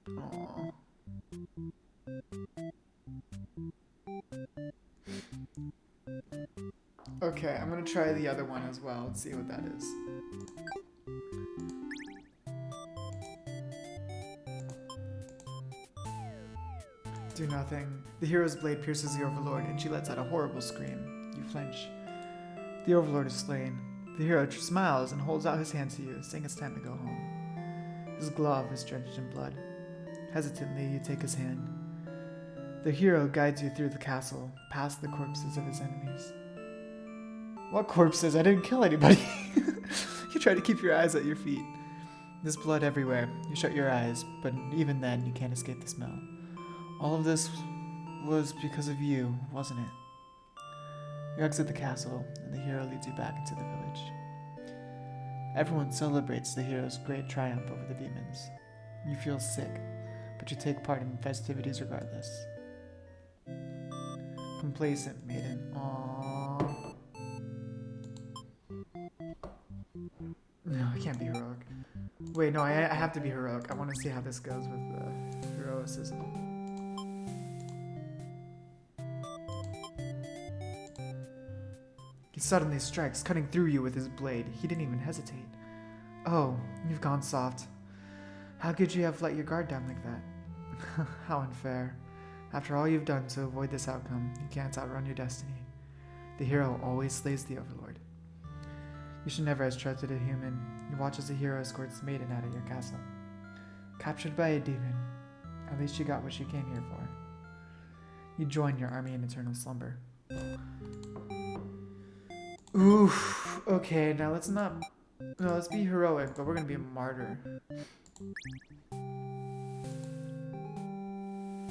Aww. Okay, I'm gonna try the other one as well. Let's see what that is. Do nothing. The hero's blade pierces the Overlord, and she lets out a horrible scream. You flinch. The Overlord is slain. The hero smiles and holds out his hand to you, saying it's time to go home. His glove is drenched in blood. Hesitantly, you take his hand. The hero guides you through the castle, past the corpses of his enemies. What corpses? I didn't kill anybody. You try to keep your eyes at your feet. There's blood everywhere. You shut your eyes, but even then, you can't escape the smell. All of this was because of you, wasn't it? You exit the castle, and the hero leads you back into the village. Everyone celebrates the hero's great triumph over the demons. You feel sick, but you take part in festivities regardless. Complacent maiden. Aww. No, I can't be heroic. Wait, no, I have to be heroic. I want to see how this goes with heroicism. He suddenly strikes, cutting through you with his blade. He didn't even hesitate. Oh, you've gone soft. How could you have let your guard down like that? How unfair. After all you've done to avoid this outcome, you can't outrun your destiny. The hero always slays the Overlord. You should never have trusted a human. You watch as the hero escorts the maiden out of your castle. Captured by a demon. At least you got what you came here for. You join your army in eternal slumber. Oof. Okay, now let's be heroic, but we're gonna be a martyr.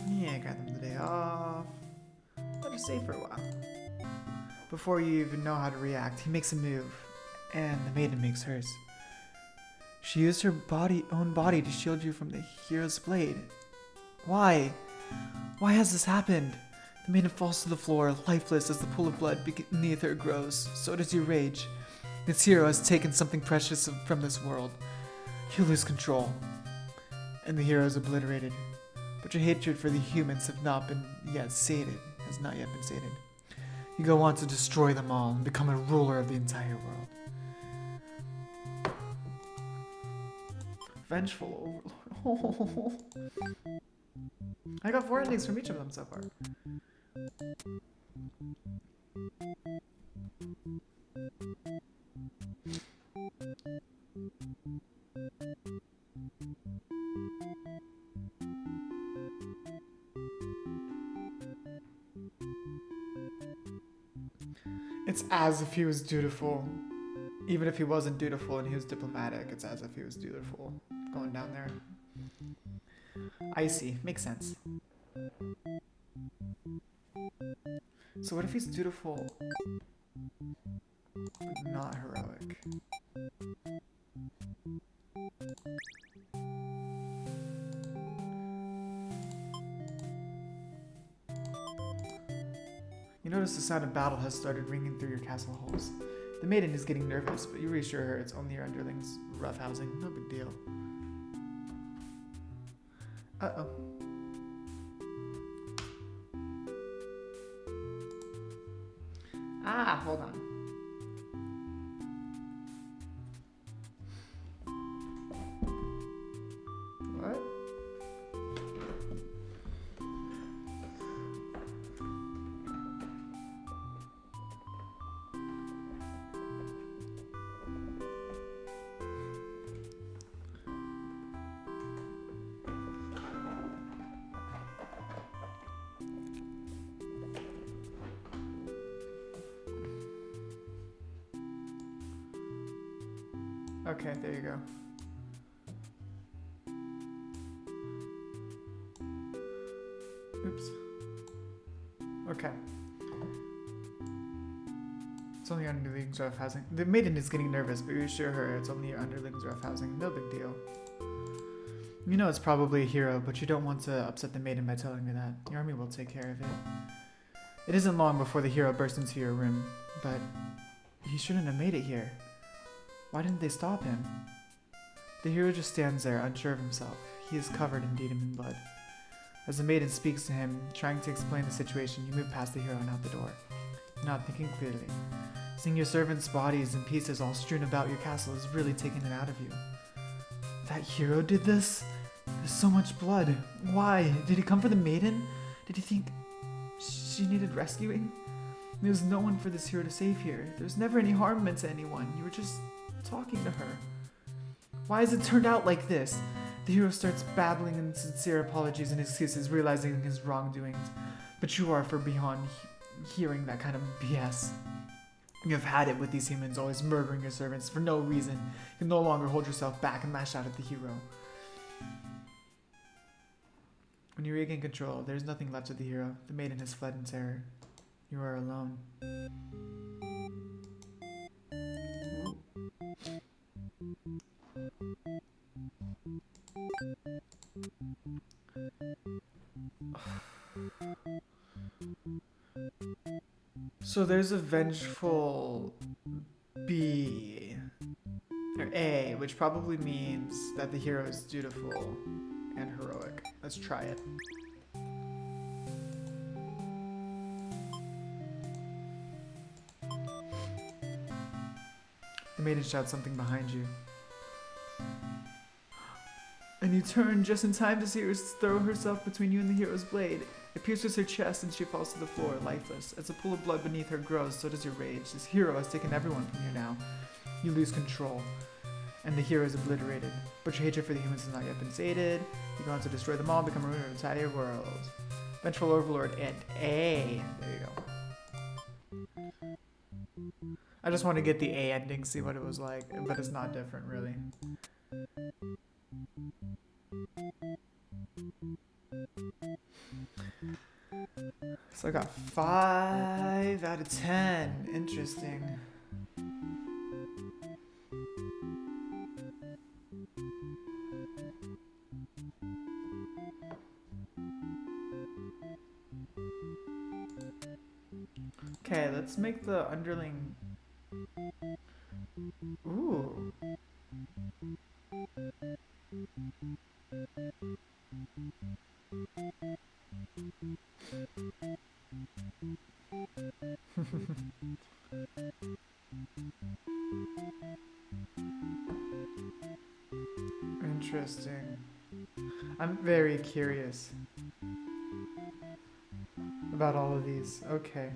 Yeah, got them the day off. Let her stay for a while. Before you even know how to react, he makes a move, and the maiden makes hers. She used her own body to shield you from the hero's blade. Why? Why has this happened? The maiden falls to the floor, lifeless as the pool of blood beneath her grows. So does your rage. This hero has taken something precious from this world. You lose control. And the hero is obliterated. But your hatred for the humans has not yet been sated. You go on to destroy them all and become a ruler of the entire world. Vengeful Overlord. I got 4 endings from each of them so far. It's as if he was dutiful. Even if he wasn't dutiful and he was diplomatic, it's as if he was dutiful. Going down there. I see. Makes sense. So what if he's dutiful, but not heroic? You notice the sound of battle has started ringing through your castle halls. The maiden is getting nervous, but you reassure her it's only your underlings roughhousing, no big deal. Uh-oh. Ah, hold on. What? Okay, there you go. Oops. Okay. It's only underlings rough housing. The maiden is getting nervous, but reassure her it's only your underlings rough housing. No big deal. You know it's probably a hero, but you don't want to upset the maiden by telling her that. The army will take care of it. It isn't long before the hero bursts into your room, but he shouldn't have made it here. Why didn't they stop him? The hero just stands there, unsure of himself. He is covered indeed in blood. As the maiden speaks to him, trying to explain the situation, you move past the hero and out the door. Not thinking clearly. Seeing your servants' bodies in pieces all strewn about your castle is really taking it out of you. That hero did this? There's so much blood. Why? Did he come for the maiden? Did he think she needed rescuing? There's no one for this hero to save here. There's never any harm meant to anyone. You were just talking to her. Why has it turned out like this? The hero starts babbling in sincere apologies and excuses, realizing his wrongdoings. But you are far beyond hearing that kind of BS. You have had it with these humans always murdering your servants for no reason. You can no longer hold yourself back and lash out at the hero. When you regain control, there is nothing left of the hero. The maiden has fled in terror. You are alone. So there's a vengeful B, or A, which probably means that the hero is dutiful and heroic. Let's try it. The maiden shouts something behind you. And you turn just in time to see her throw herself between you and the hero's blade. It pierces her chest and she falls to the floor, lifeless. As a pool of blood beneath her grows, so does your rage. This hero has taken everyone from you now. You lose control, and the hero is obliterated. But your hatred for the humans has not yet been sated. You go on to destroy them all, become a ruiner of the entire world. Vengeful Overlord and A. There you go. I just want to get the A ending, see what it was like, but it's not different, really. So I got 5 out of 10. Interesting. Okay, let's make the underling. Ooh. Interesting. I'm very curious about all of these. Okay.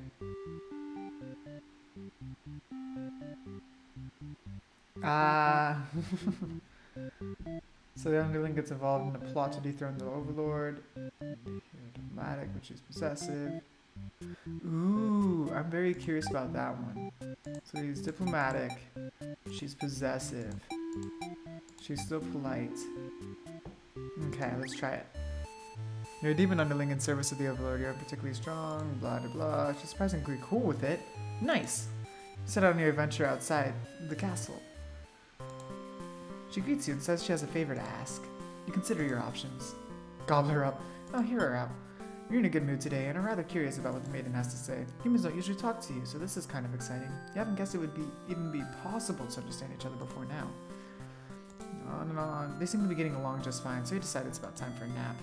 So the underling gets involved in a plot to dethrone the overlord. Diplomatic, which is possessive. Ooh, I'm very curious about that one. So he's diplomatic. She's possessive. She's still polite. Okay, let's try it. You're a demon underling in service of the overlord. You're particularly strong, blah blah blah. She's surprisingly cool with it. Nice! You set out on your adventure outside the castle. She greets you and says she has a favor to ask. You consider your options. Gobble her up. I'll hear her out. You're in a good mood today and are rather curious about what the maiden has to say. Humans don't usually talk to you, so this is kind of exciting. You haven't guessed it would even be possible to understand each other before now. On and on. They seem to be getting along just fine, so you decide it's about time for a nap.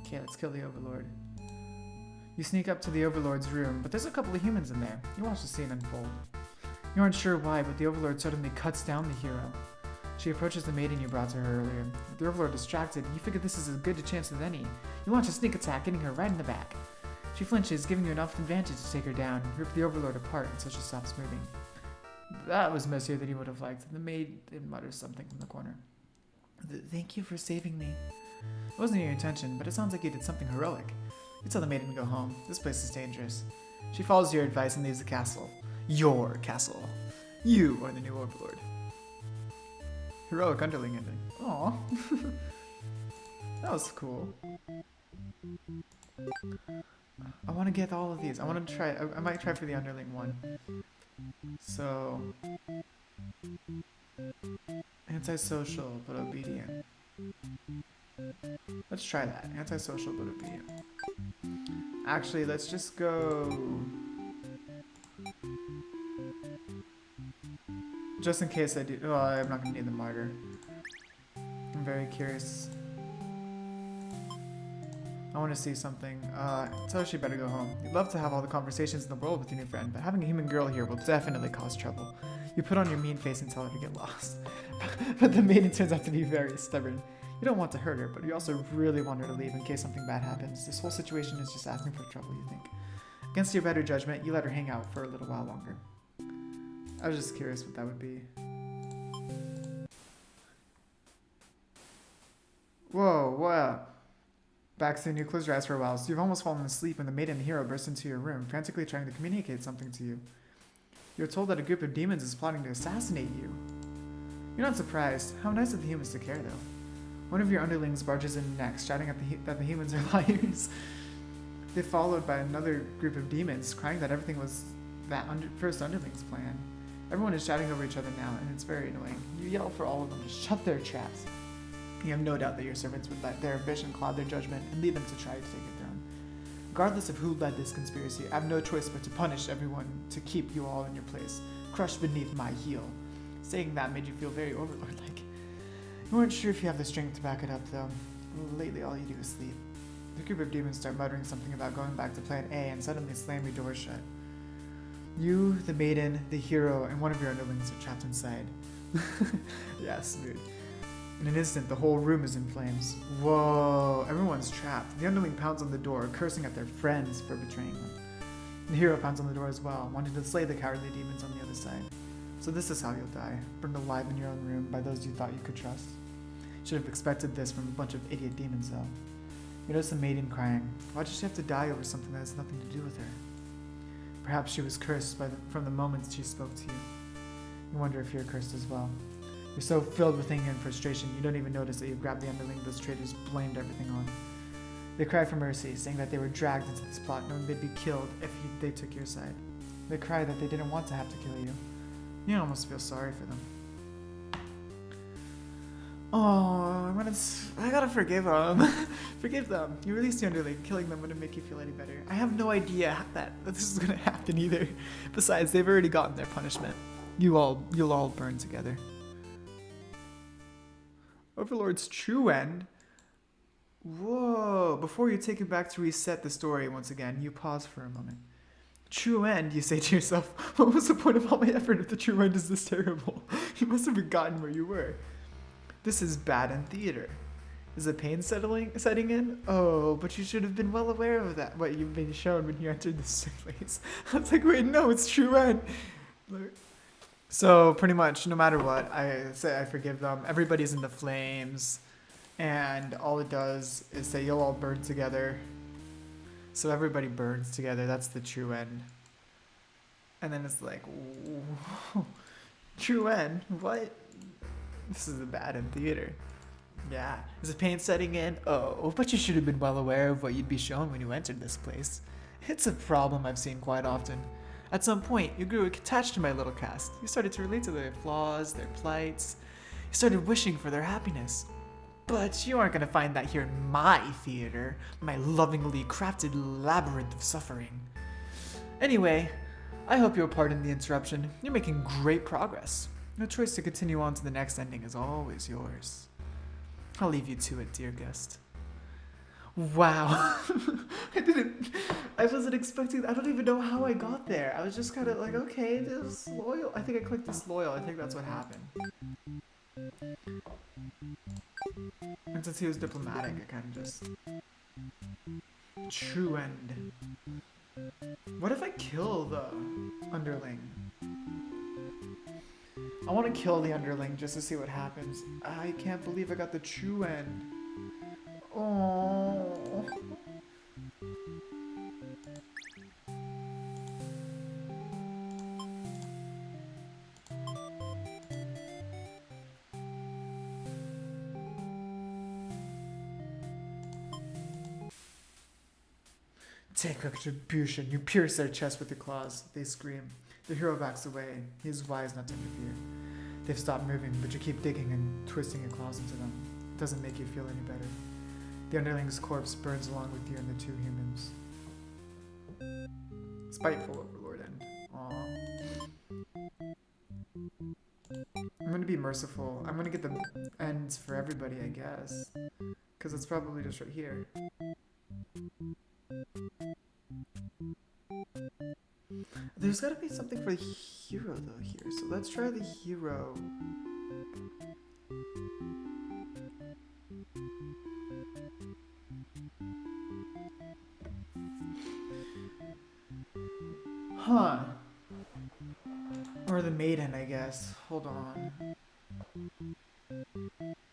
Okay, let's kill the overlord. You sneak up to the overlord's room, but there's a couple of humans in there. You watch the scene unfold. You aren't sure why, but the overlord suddenly cuts down the hero. She approaches the maiden you brought to her earlier. With the overlord distracted, you figure this is as good a chance as any. You launch a sneak attack, hitting her right in the back. She flinches, giving you enough advantage to take her down. You rip the overlord apart until she stops moving. That was messier than you would have liked. The maiden mutters something from the corner. Thank you for saving me. It wasn't your intention, but it sounds like you did something heroic. You tell the maiden to go home. This place is dangerous. She follows your advice and leaves the castle. Your castle. You are the new overlord. Heroic underling ending. Aw. That was cool. I want to get all of these. I want to try. I might try for the underling one. So, antisocial but obedient. Let's try that. Antisocial but obedient. Actually, let's just go. Just in case I do. Oh, I'm not gonna need the martyr. I'm very curious. I want to see something. Tell her she better go home. You'd love to have all the conversations in the world with your new friend, but having a human girl here will definitely cause trouble. You put on your mean face and tell her to get lost. But the maiden turns out to be very stubborn. You don't want to hurt her, but you also really want her to leave in case something bad happens. This whole situation is just asking for trouble, you think. Against your better judgment, you let her hang out for a little while longer. I was just curious what that would be. Whoa, wow. Back soon, you close your eyes for a while, so you've almost fallen asleep when the maiden and the hero burst into your room, frantically trying to communicate something to you. You're told that a group of demons is plotting to assassinate you. You're not surprised. How nice of the humans to care, though. One of your underlings barges in next, shouting that the humans are liars. They're followed by another group of demons, crying that everything was that first underling's plan. Everyone is shouting over each other now, and it's very annoying. You yell for all of them to shut their traps. You have no doubt that your servants would let their ambition cloud their judgment and lead them to try to take your throne. Regardless of who led this conspiracy, I have no choice but to punish everyone to keep you all in your place, crushed beneath my heel. Saying that made you feel very overlord-like. You weren't sure if you have the strength to back it up, though. Lately, all you do is sleep. The group of demons start muttering something about going back to Plan A and suddenly slam your door shut. You, the maiden, the hero, and one of your underlings are trapped inside. Yeah, smooth. In an instant, the whole room is in flames. Whoa, everyone's trapped. The underling pounds on the door, cursing at their friends for betraying them. The hero pounds on the door as well, wanting to slay the cowardly demons on the other side. So this is how you'll die, burned alive in your own room by those you thought you could trust. Should have expected this from a bunch of idiot demons, though. You notice the maiden crying. Why did she have to die over something that has nothing to do with her? Perhaps she was cursed from the moment she spoke to you. You wonder if you're cursed as well. You're so filled with anger and frustration, you don't even notice that you've grabbed the underling those traitors blamed everything on. They cry for mercy, saying that they were dragged into this plot knowing they'd be killed if they took your side. They cry that they didn't want to have to kill you. You almost feel sorry for them. Oh, I gotta forgive them. Forgive them. You released the underling. Killing them wouldn't make you feel any better. I have no idea that this is gonna happen either. Besides, they've already gotten their punishment. You'll all burn together. Overlord's true end? Whoa. Before you take it back to reset the story once again, you pause for a moment. True end, you say to yourself. What was the point of all my effort if the true end is this terrible? You must have forgotten where you were. This is bad in theater. Is the pain setting in? Oh, but you should have been well aware of that, what you've been shown when you entered this place. I was like, wait, no, it's true end. So pretty much, no matter what, I say I forgive them. Everybody's in the flames, and all it does is say you'll all burn together. So everybody burns together. That's the true end. And then it's like, true end? What? This is a bad in theater. Yeah. Is the pain setting in? Oh, but you should have been well aware of what you'd be shown when you entered this place. It's a problem I've seen quite often. At some point, you grew attached to my little cast. You started to relate to their flaws, their plights. You started wishing for their happiness. But you aren't going to find that here in my theater, my lovingly crafted labyrinth of suffering. Anyway, I hope you'll pardon the interruption. You're making great progress. No choice to continue on to the next ending is always yours. I'll leave you to it, dear guest. Wow. I wasn't expecting, I don't even know how I got there. I was just kind of like, okay, this loyal. I think I clicked disloyal. I think that's what happened. And since he was diplomatic, I kind of just... True end. What if I kill the underling? I want to kill the underling just to see what happens. I can't believe I got the true end. Oh. Take retribution. You pierce their chest with your claws. They scream. The hero backs away. He is wise not to interfere. They've stopped moving, but you keep digging and twisting your claws into them. It doesn't make you feel any better. The underling's corpse burns along with you and the two humans. Spiteful Overlord end. Aww. I'm gonna be merciful. I'm gonna get the ends for everybody, I guess. Because it's probably just right here. There's gotta be something for the hero though here. So let's try the hero. Huh. Or the maiden, I guess. Hold on.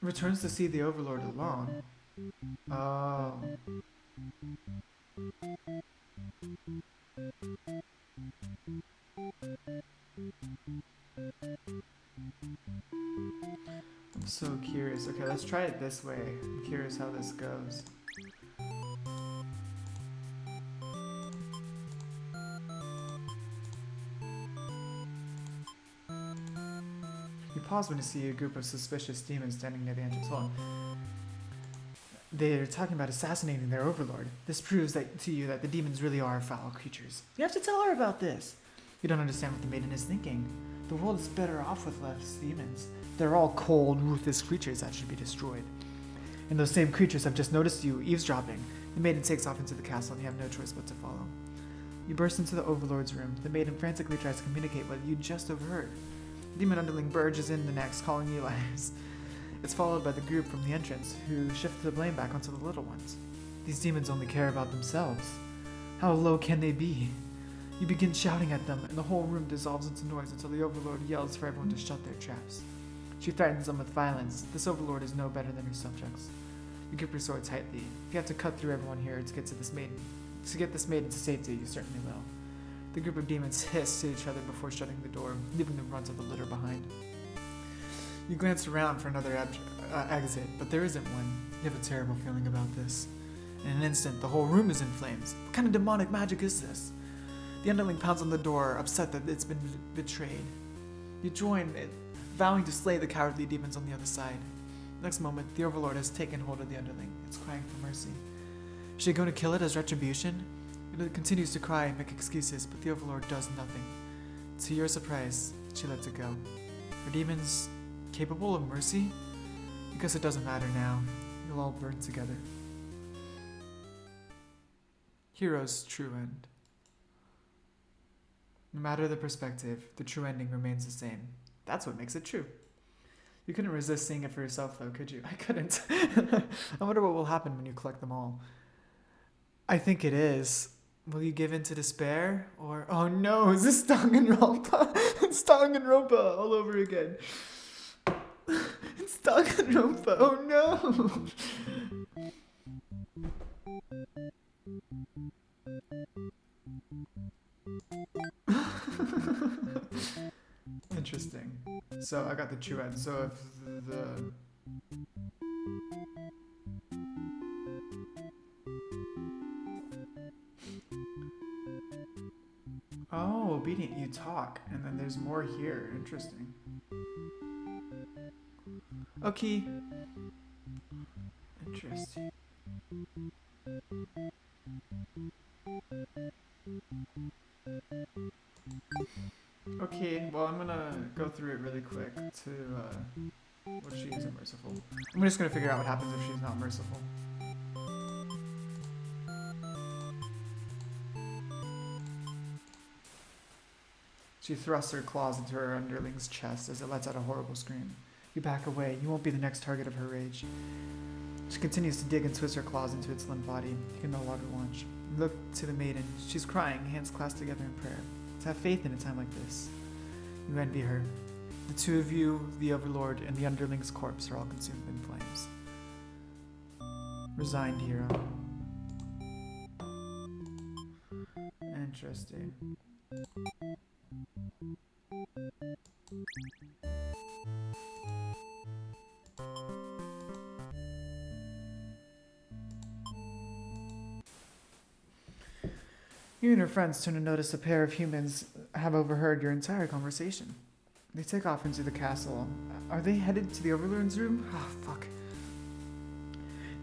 Returns to see the Overlord alone. Oh. I'm so curious. Okay, let's try it this way. I'm curious how this goes. You pause when you see a group of suspicious demons standing near the entrance hall. They're talking about assassinating their overlord. This proves to you that the demons really are foul creatures. You have to tell her about this. You don't understand what the maiden is thinking. The world is better off with less demons. They're all cold, ruthless creatures that should be destroyed. And those same creatures have just noticed you eavesdropping. The maiden takes off into the castle and you have no choice but to follow. You burst into the overlord's room. The maiden frantically tries to communicate what you just overheard. The demon underling barges in the next, calling you liars. It's followed by the group from the entrance, who shift the blame back onto the little ones. These demons only care about themselves. How low can they be? You begin shouting at them, and the whole room dissolves into noise until the Overlord yells for everyone to shut their traps. She threatens them with violence. This Overlord is no better than her subjects. You grip your sword tightly. If you have to cut through everyone here to get this maiden to safety, you certainly will. The group of demons hiss to each other before shutting the door, leaving the runt of the litter behind. You glance around for another exit, but there isn't one. You have a terrible feeling about this. In an instant, the whole room is in flames. What kind of demonic magic is this? The underling pounds on the door, upset that it's been betrayed. You join it, vowing to slay the cowardly demons on the other side. Next moment, the Overlord has taken hold of the underling. It's crying for mercy. Is she going to kill it as retribution? It continues to cry and make excuses, but the Overlord does nothing. To your surprise, she lets it go. Are demons capable of mercy? I guess it doesn't matter now. You'll all burn together. Hero's true end. No matter the perspective, the true ending remains the same. That's what makes it true. You couldn't resist seeing it for yourself, though, could you? I couldn't. I wonder what will happen when you collect them all. I think it is. Will you give in to despair? Or, oh no, is this Danganronpa? It's Danganronpa all over again. It's Danganronpa, oh no! Interesting. So I got the true end. So if the oh, obedient, you talk, and then there's more here. Interesting. Okay. Interesting. Okay, well, I'm gonna go through it really quick to what she isn't merciful. I'm just gonna figure out what happens if she's not merciful. She thrusts her claws into her underling's chest as it lets out a horrible scream. You back away. You won't be the next target of her rage. She continues to dig and twist her claws into its limp body. You can no longer watch. You look to the maiden. She's crying, hands clasped together in prayer. To have faith in a time like this. You envy her. The two of you, the Overlord, and the underling's corpse are all consumed in flames. Resigned hero. Interesting. You and your friends turn to notice a pair of humans have overheard your entire conversation. They take off into the castle. Are they headed to the Overlord's room? Oh, fuck.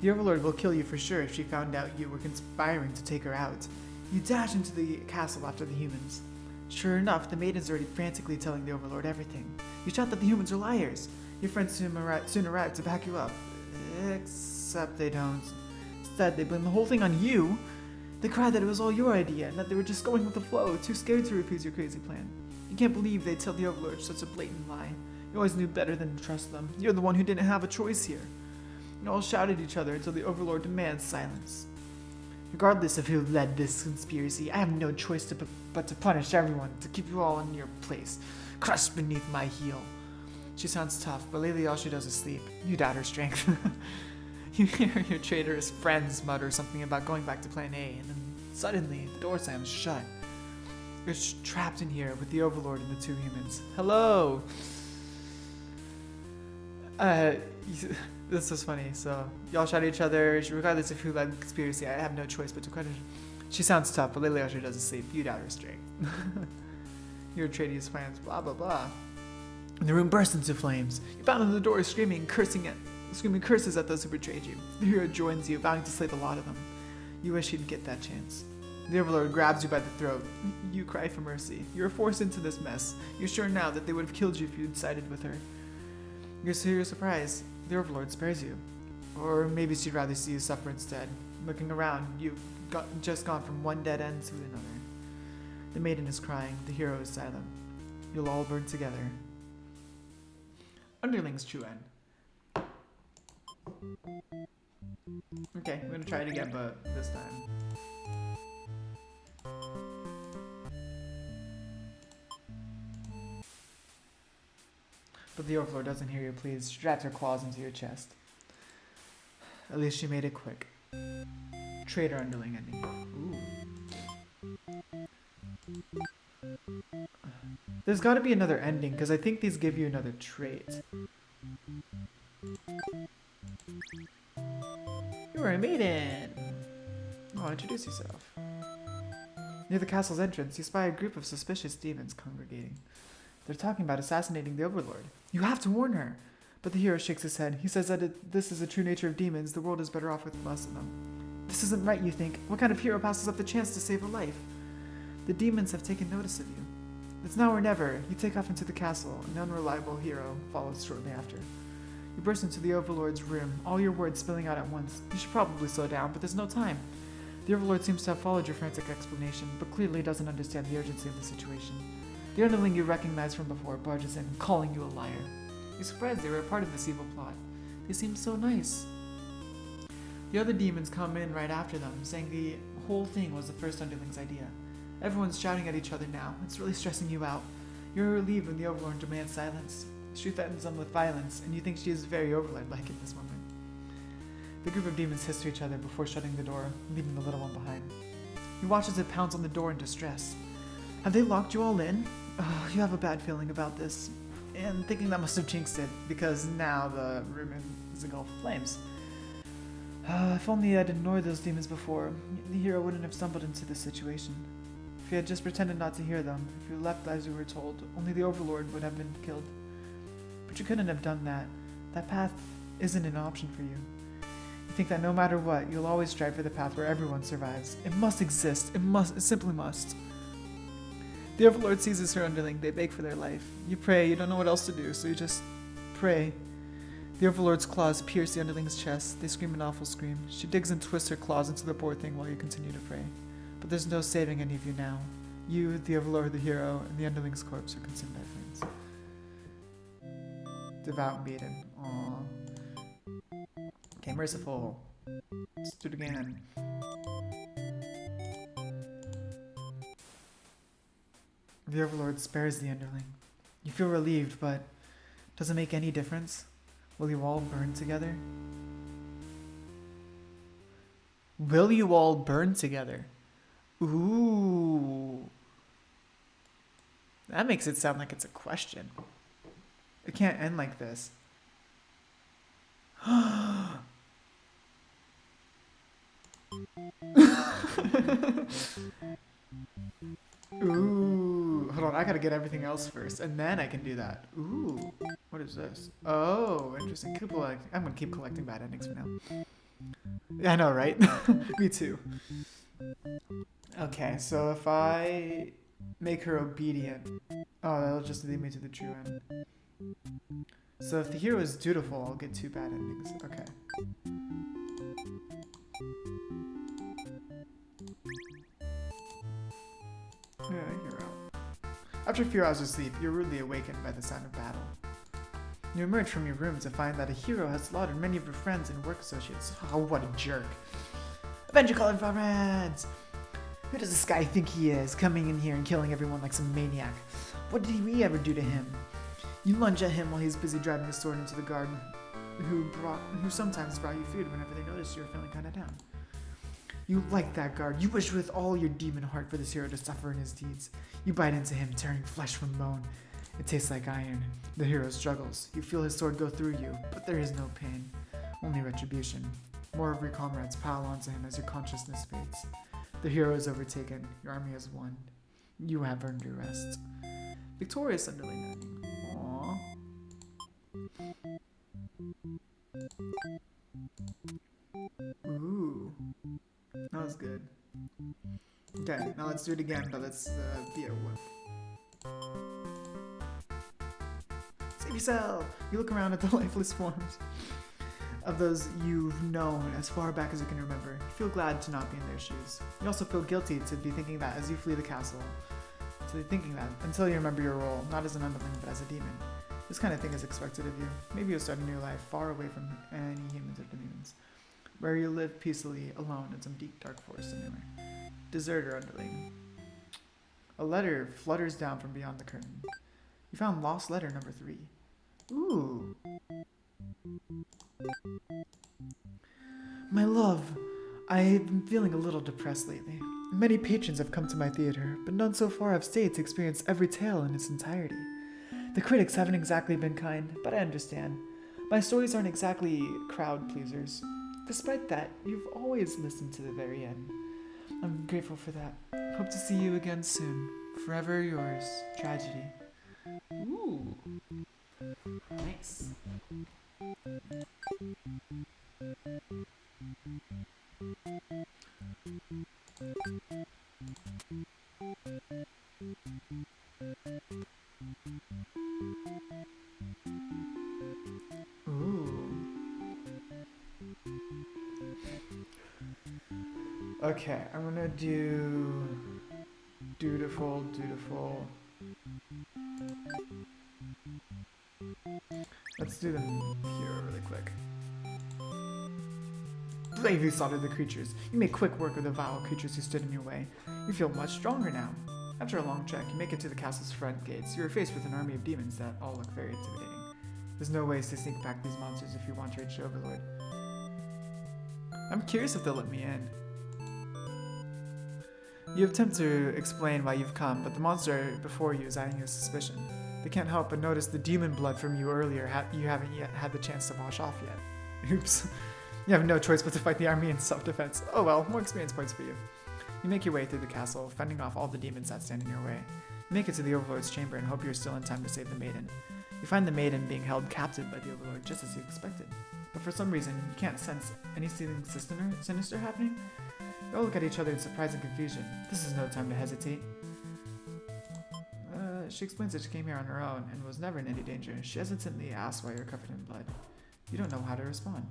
The Overlord will kill you for sure if she found out you were conspiring to take her out. You dash into the castle after the humans. Sure enough, the maiden's already frantically telling the Overlord everything. You shout that the humans are liars. Your friends soon arrive to back you up. Except they don't. Instead, they blame the whole thing on you. They cry that it was all your idea and that they were just going with the flow, too scared to refuse your crazy plan. You can't believe they tell the Overlord such a blatant lie. You always knew better than to trust them. You're the one who didn't have a choice here. You all shout at each other until the Overlord demands silence. Regardless of who led this conspiracy, I have no choice but to punish everyone, to keep you all in your place, crushed beneath my heel. She sounds tough, but lately all she does is sleep. You doubt her strength. You hear your traitorous friends mutter something about going back to Plan A, and then suddenly the door slams shut. You're trapped in here with the Overlord and the two humans. Hello! This was funny. So, y'all shout at each other. Regardless of who led the conspiracy, I have no choice but to credit her. She sounds tough, but lately all she does is sleep. You doubt her strength. Your traitorous plans, blah blah blah. And the room bursts into flames. You bound on the door, screaming curses at those who betrayed you. The hero joins you, vowing to slay the lot of them. You wish he'd get that chance. The Overlord grabs you by the throat. You cry for mercy. You're forced into this mess. You're sure now that they would have killed you if you'd sided with her. You're surprised. The Overlord spares you. Or maybe she'd rather see you suffer instead. Looking around, you've just gone from one dead end to another. The maiden is crying. The hero is silent. You'll all burn together. Underlings True End. Okay, I'm gonna try it again, but this time. But the Overlord doesn't hear your pleas. She drags her claws into your chest. At least she made it quick. Traitor underling ending. Ooh. There's gotta be another ending, because I think these give you another trait. You are a maiden! Oh, introduce yourself. Near the castle's entrance, you spy a group of suspicious demons congregating. They're talking about assassinating the Overlord. You have to warn her! But the hero shakes his head. He says that this is the true nature of demons. The world is better off with less of them. This isn't right, you think. What kind of hero passes up the chance to save a life? The demons have taken notice of you. It's now or never. You take off into the castle. An unreliable hero follows shortly after. You burst into the Overlord's room, all your words spilling out at once. You should probably slow down, but there's no time. The Overlord seems to have followed your frantic explanation, but clearly doesn't understand the urgency of the situation. The underling you recognize from before barges in, calling you a liar. You're surprised they were a part of this evil plot. They seem so nice. The other demons come in right after them, saying the whole thing was the first underling's idea. Everyone's shouting at each other now. It's really stressing you out. You're relieved when the Overlord demands silence. She threatens them with violence, and you think she is very Overlord-like in this moment. The group of demons hiss to each other before shutting the door, leaving the little one behind. You watch as it pounds on the door in distress. Have they locked you all in? Oh, you have a bad feeling about this. And thinking that must have jinxed it, because now the room is engulfed in flames. If only I'd ignored those demons before, the hero wouldn't have stumbled into this situation. If you had just pretended not to hear them, if you left as you were told, only the Overlord would have been killed. But you couldn't have done that. That path isn't an option for you. You think that no matter what, you'll always strive for the path where everyone survives. It must exist. It simply must. The Overlord seizes her underling. They beg for their life. You pray. You don't know what else to do, so you just pray. The Overlord's claws pierce the underling's chest. They scream an awful scream. She digs and twists her claws into the poor thing while you continue to pray. But there's no saving any of you now. You, the Overlord, the hero, and the underling's corpse are consumed by flames. Devout maiden. Aww. Okay, merciful. Let's do it again. The Overlord spares the underling. You feel relieved, but does it make any difference? Will you all burn together? Will you all burn together? Ooh. That makes it sound like it's a question. It can't end like this. Ooh, hold on, I gotta get everything else first, and then I can do that. Ooh, what is this? Oh, interesting. I'm gonna keep collecting bad endings for now. Yeah, I know, right? Me too. Okay, so if I make her obedient, oh, that'll just lead me to the true end. So if the hero is dutiful, I'll get 2 bad endings. Okay. Yeah, hero. After a few hours of sleep, you're rudely awakened by the sound of battle. You emerge from your room to find that a hero has slaughtered many of your friends and work associates. Oh, what a jerk. Avenger calling for friends! Who does this guy think he is, coming in here and killing everyone like some maniac? What did we ever do to him? You lunge at him while he's busy driving his sword into the garden, who sometimes brought you food whenever they noticed you were feeling kind of down. You like that guard. You wish with all your demon heart for this hero to suffer in his deeds. You bite into him, tearing flesh from bone. It tastes like iron. The hero struggles. You feel his sword go through you, but there is no pain, only retribution. More of your comrades pile onto him as your consciousness fades. The hero is overtaken. Your army has won. You have earned your rest. Victorious underling ending. Aww. Ooh. That was good. Okay, now let's do it again, but let's be a whip. Save yourself! You look around at the lifeless forms of those you've known as far back as you can remember. You feel glad to not be in their shoes. You also feel guilty to be thinking that as you flee the castle. To be thinking that until you remember your role, not as an underling but as a demon. This kind of thing is expected of you. Maybe you'll start a new life far away from any humans or demons, where you live peacefully alone in some deep dark forest somewhere. Deserter underling. A letter flutters down from beyond the curtain. You found lost letter number 3. Ooh. My love, I've been feeling a little depressed lately. Many patrons have come to my theater, but none so far have stayed to experience every tale in its entirety. The critics haven't exactly been kind, but I understand. My stories aren't exactly crowd pleasers. Despite that, you've always listened to the very end. I'm grateful for that. Hope to see you again soon. Forever yours, Tragedy. Ooh. Nice. Ooh. Okay, I'm gonna do dutiful. Let's do them here really quick. Bravely slaughtered the creatures. You made quick work of the vile creatures who stood in your way. You feel much stronger now. After a long trek, you make it to the castle's front gates. You are faced with an army of demons that all look very intimidating. There's no ways to sneak past these monsters if you want to reach the Overlord. I'm curious if they'll let me in. You attempt to explain why you've come, but the monster before you is eyeing you with suspicion. They can't help but notice the demon blood from you earlier you haven't yet had the chance to wash off yet. Oops. You have no choice but to fight the army in self-defense. Oh well, more experience points for you. You make your way through the castle, fending off all the demons that stand in your way. You make it to the Overlord's chamber and hope you're still in time to save the maiden. You find the maiden being held captive by the Overlord just as you expected. But for some reason, you can't sense anything sinister happening. You all look at each other in surprise and confusion. This is no time to hesitate. She explains that she came here on her own and was never in any danger. She hesitantly asks why you're covered in blood. You don't know how to respond.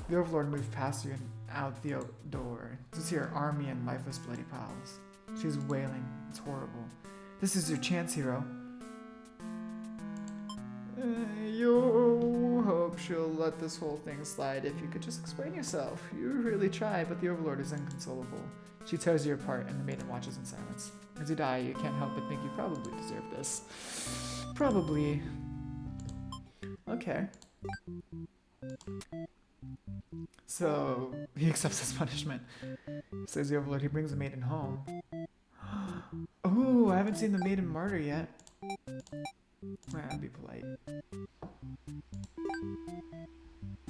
The Overlord moved past you and out the door to see her army and lifeless bloody piles. She's wailing. It's horrible. This is your chance, hero. You hope she'll let this whole thing slide if you could just explain yourself. You really try, but the Overlord is inconsolable. She tears you apart and the maiden watches in silence. As you die, you can't help but think you probably deserve this. Probably. Okay. So, he accepts his punishment. Says the Overlord, he brings the maiden home. Oh, I haven't seen the maiden martyr yet. I'll be polite.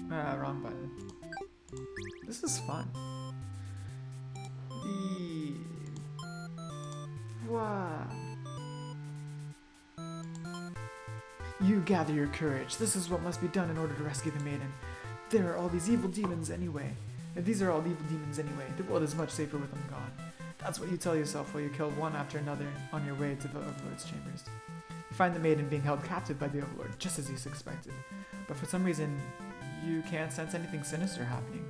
Wrong button. This is fun. revoir. You gather your courage. This is what must be done in order to rescue the maiden. There are all these evil demons anyway. If these are all evil demons anyway, the world is much safer with them gone. That's what you tell yourself while you kill one after another on your way to the Overlord's chambers. You find the maiden being held captive by the Overlord, just as you suspected. But for some reason, you can't sense anything sinister happening.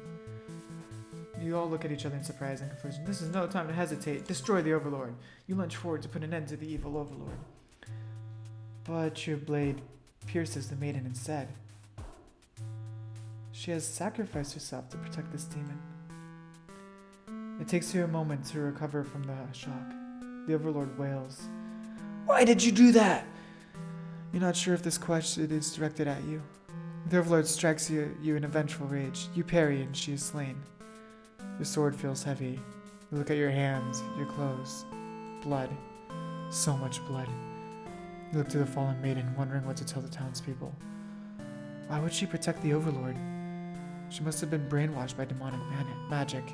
You all look at each other in surprise and confusion. This is no time to hesitate. Destroy the Overlord. You lunge forward to put an end to the evil Overlord. But your blade pierces the maiden instead. She has sacrificed herself to protect this demon. It takes you a moment to recover from the shock. The Overlord wails. Why did you do that? You're not sure if this question is directed at you. The Overlord strikes you in a vengeful rage. You parry and she is slain. Your sword feels heavy. You look at your hands, your clothes. Blood. So much blood. You look to the fallen maiden, wondering what to tell the townspeople. Why would she protect the Overlord? She must have been brainwashed by demonic magic.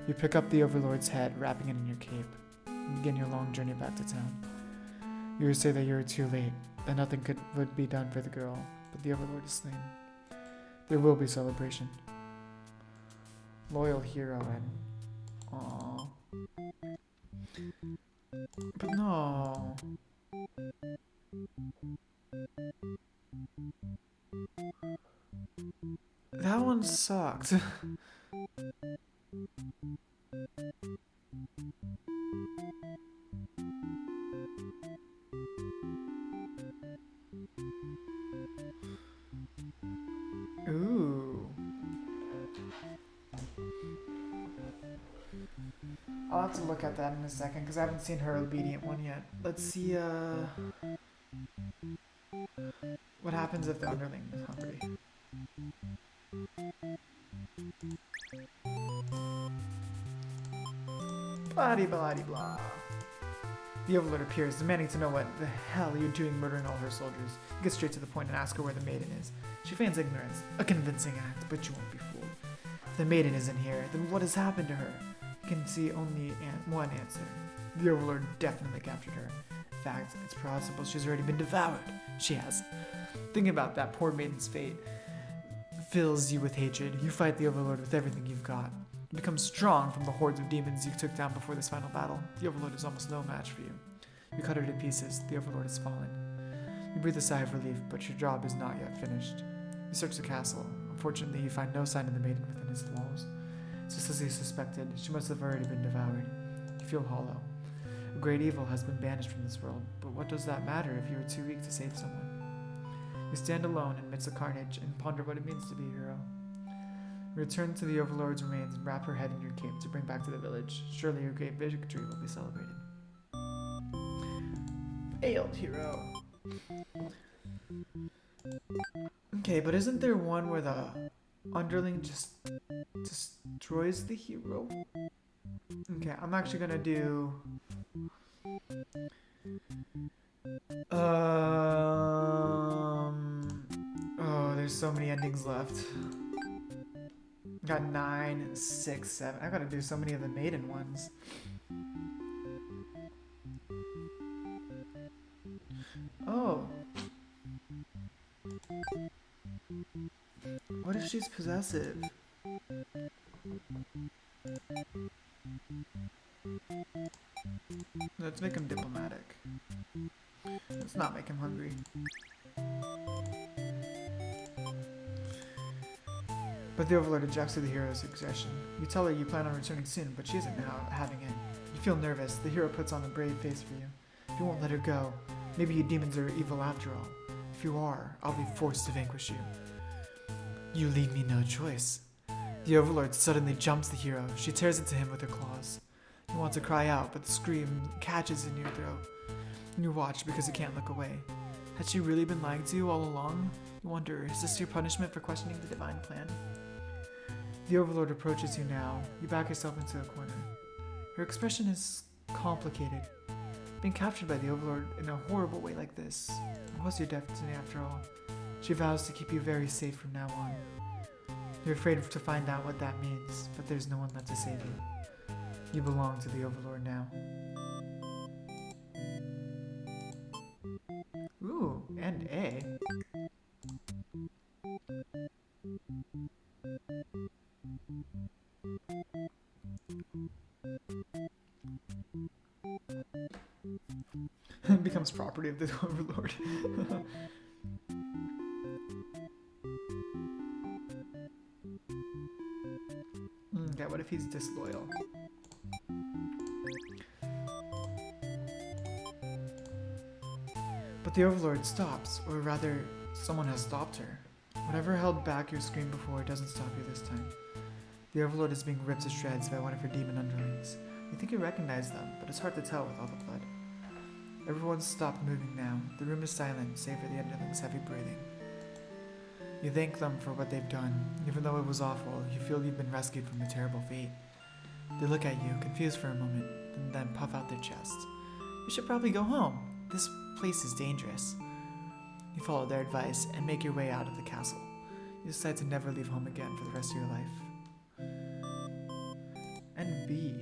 You pick up the Overlord's head, wrapping it in your cape, and begin your long journey back to town. You would say that you were too late, that nothing would be done for the girl, but the Overlord is slain. There will be celebration. Loyal hero and... Aww. But no... That one sucked. Ooh. I'll have to look at that in a second because I haven't seen her obedient one yet. Let's see, what happens if the underling is hungry? Blah-de-blah-de-blah. The Overlord appears, demanding to know what the hell you're doing murdering all her soldiers. You get straight to the point and ask her where the maiden is. She feigns ignorance, a convincing act, but you won't be fooled. If the maiden isn't here, then what has happened to her? You can see only one answer. The Overlord definitely captured her. In fact, it's possible she's already been devoured. She has. Thinking about that poor maiden's fate fills you with hatred. You fight the Overlord with everything you've got. You become strong from the hordes of demons you took down before this final battle. The Overlord is almost no match for you. You cut her to pieces. The Overlord has fallen. You breathe a sigh of relief, but your job is not yet finished. You search the castle. Unfortunately, you find no sign of the maiden within its walls. Just as you suspected, she must have already been devoured. You feel hollow. A great evil has been banished from this world, but what does that matter if you are too weak to save someone? You stand alone amidst the carnage and ponder what it means to be a hero. You return to the Overlord's remains and wrap her head in your cape to bring back to the village. Surely your great victory will be celebrated. Failed hero. Okay, but isn't there one where the underling just destroys the hero? Okay, I'm actually gonna do... Oh, there's so many endings left. Got 9, 6, 7. I gotta do so many of the maiden ones. Oh. What if she's possessive? Let's make him diplomatic. Let's not make him hungry. But the Overlord objects to the hero's suggestion. You tell her you plan on returning soon, but she isn't now having it. You feel nervous. The hero puts on a brave face for you. If you won't let her go, maybe you demons are evil after all. If you are, I'll be forced to vanquish you. You leave me no choice. The Overlord suddenly jumps the hero. She tears into him with her claws. You want to cry out, but the scream catches in your throat. You watch because you can't look away. Had she really been lying to you all along? You wonder, is this your punishment for questioning the divine plan? The Overlord approaches you now. You back yourself into a corner. Her expression is complicated. Being captured by the Overlord in a horrible way like this was your destiny after all. She vows to keep you very safe from now on. You're afraid to find out what that means, but there's no one left to save you. You belong to the Overlord now. A. It becomes property of the overlord. Okay, what if he's disloyal? But the overlord stops, or rather, someone has stopped her. Whatever held back your scream before doesn't stop you this time. The overlord is being ripped to shreds by one of her demon underlings. You think you recognize them, but it's hard to tell with all the blood. Everyone's stopped moving now. The room is silent, save for the underling's heavy breathing. You thank them for what they've done. Even though it was awful, you feel you've been rescued from a terrible fate. They look at you, confused for a moment, and then puff out their chests. You should probably go home. This place is dangerous. You follow their advice and make your way out of the castle. You decide to never leave home again for the rest of your life. And B.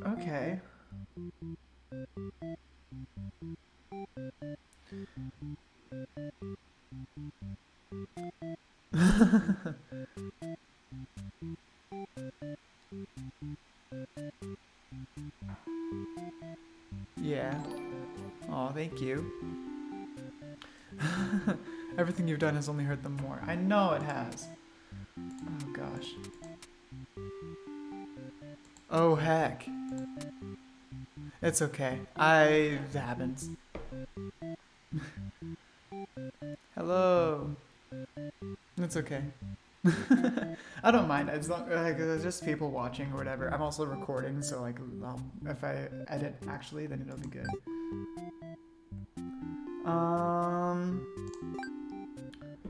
Okay. Yeah. Aw, thank you. Everything you've done has only hurt them more. I know it has. Oh gosh. Oh heck. It's okay. It happens. Hello. It's okay. I don't mind. It's not like there's just people watching or whatever. I'm also recording, so like, if I edit actually, then it'll be good.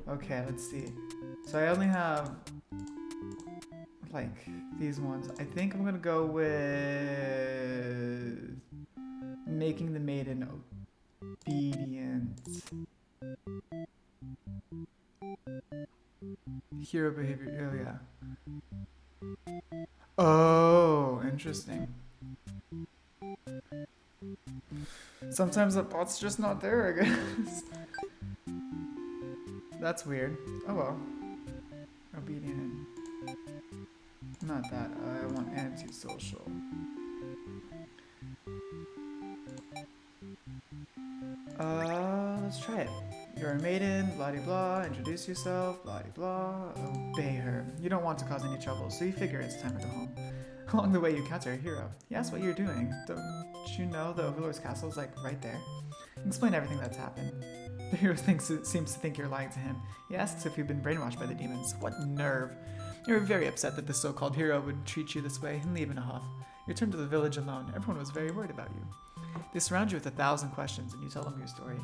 Okay, let's see. So I only have like these ones. I think I'm gonna go with making the maiden obedient. Hero behavior. Oh yeah. Oh, interesting. Sometimes the thought's just not there, I guess. That's weird. Oh well. Obedient. Not that. I want antisocial. Let's try it. You're a maiden, blah de blah, introduce yourself, blah de blah, obey her. You don't want to cause any trouble, so you figure it's time to go home. Along the way, you encounter a hero. He asks what you're doing. Don't you know the Overlord's castle is like right there? Explain everything that's happened. The hero seems to think you're lying to him. He asks if you've been brainwashed by the demons. What nerve! You're very upset that the so-called hero would treat you this way and leave in a huff. You return to the village alone. Everyone was very worried about you. They surround you with 1,000 questions and you tell them your story.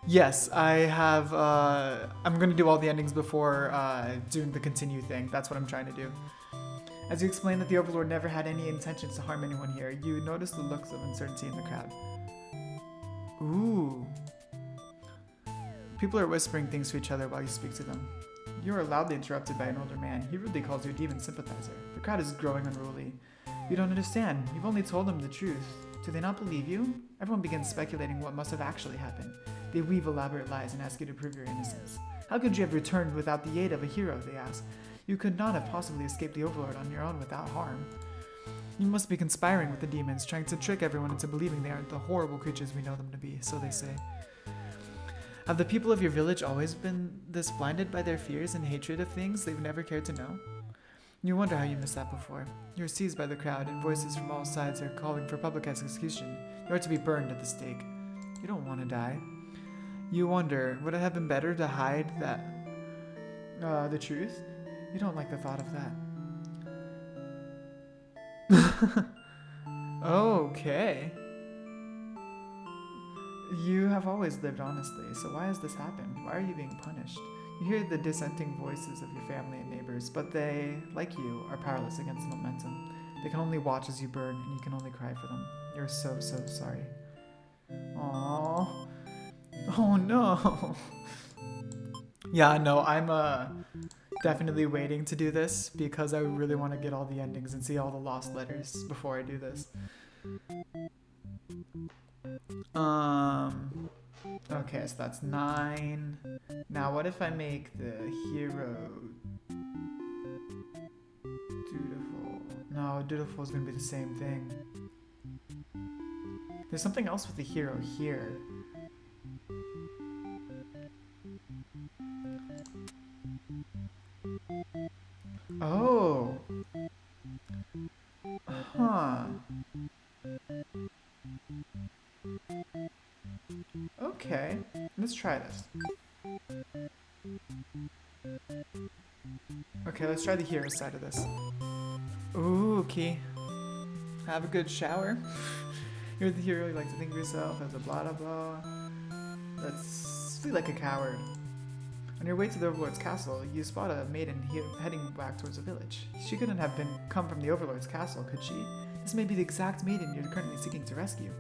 Yes, I have, I'm going to do all the endings before doing the continue thing. That's what I'm trying to do. As you explain that the Overlord never had any intentions to harm anyone here, you notice the looks of uncertainty in the crowd. Ooh. People are whispering things to each other while you speak to them. You are loudly interrupted by an older man. He rudely calls you a demon sympathizer. The crowd is growing unruly. You don't understand. You've only told them the truth. Do they not believe you? Everyone begins speculating what must have actually happened. They weave elaborate lies and ask you to prove your innocence. How could you have returned without the aid of a hero, they ask. You could not have possibly escaped the Overlord on your own without harm. You must be conspiring with the demons, trying to trick everyone into believing they aren't the horrible creatures we know them to be, so they say. Have the people of your village always been this blinded by their fears and hatred of things they've never cared to know? You wonder how you missed that before. You're seized by the crowd, and voices from all sides are calling for public execution. You are to be burned at the stake. You don't want to die. You wonder, would it have been better to hide the truth? You don't like the thought of that. Okay. You have always lived honestly, so why has this happened? Why are you being punished? You hear the dissenting voices of your family and neighbors, but they, like you, are powerless against the momentum. They can only watch as you burn, and you can only cry for them. You're so sorry. Aww. Oh no. Yeah, no, I'm definitely waiting to do this because I really want to get all the endings and see all the lost letters before I do this. Okay, so that's 9. Now what if I make the hero dutiful? No, dutiful is gonna be the same thing. There's something else with the hero here. Oh. Huh. Okay, let's try this. Okay, let's try the hero side of this. Ooh, okay. Have a good shower. You're the hero, you like to think of yourself as a blah blah blah. Let's feel like a coward. On your way to the Overlord's castle, you spot a maiden heading back towards the village. She couldn't have come from the Overlord's castle, could she? This may be the exact maiden you're currently seeking to rescue.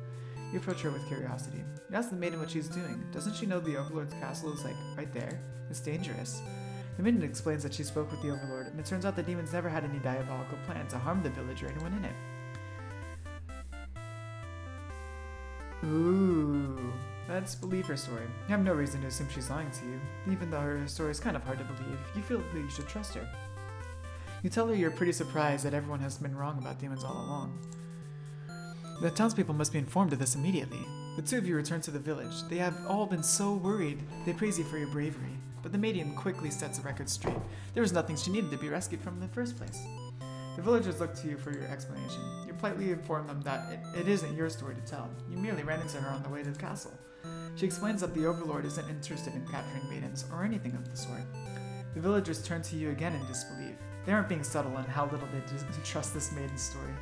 You approach her with curiosity. You ask the maiden what she's doing. Doesn't she know the Overlord's castle is like right there? It's dangerous. The maiden explains that she spoke with the Overlord, and it turns out the demons never had any diabolical plan to harm the village or anyone in it. Ooh, let's believe her story. You have no reason to assume she's lying to you. Even though her story is kind of hard to believe, you feel that you should trust her. You tell her you're pretty surprised that everyone has been wrong about demons all along. The townspeople must be informed of this immediately. The two of you return to the village. They have all been so worried. They praise you for your bravery. But the maiden quickly sets the record straight. There was nothing she needed to be rescued from in the first place. The villagers look to you for your explanation. You politely inform them that it isn't your story to tell. You merely ran into her on the way to the castle. She explains that the Overlord isn't interested in capturing maidens or anything of the sort. The villagers turn to you again in disbelief. They aren't being subtle on how little they trust this maiden's story.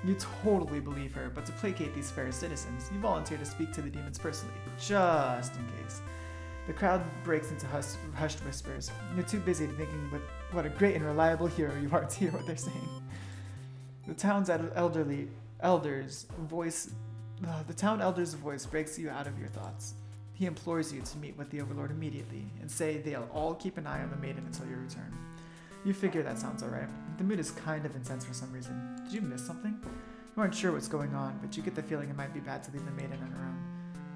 You totally believe her, but to placate these fair citizens, you volunteer to speak to the demons personally, just in case. The crowd breaks into hushed whispers. You're too busy thinking what a great and reliable hero you are to hear what they're saying. The town elder's voice breaks you out of your thoughts. He implores you to meet with the Overlord immediately and say they'll all keep an eye on the maiden until your return. You figure that sounds alright. The mood is kind of intense for some reason. Did you miss something? You aren't sure what's going on, but you get the feeling it might be bad to leave the maiden on her own.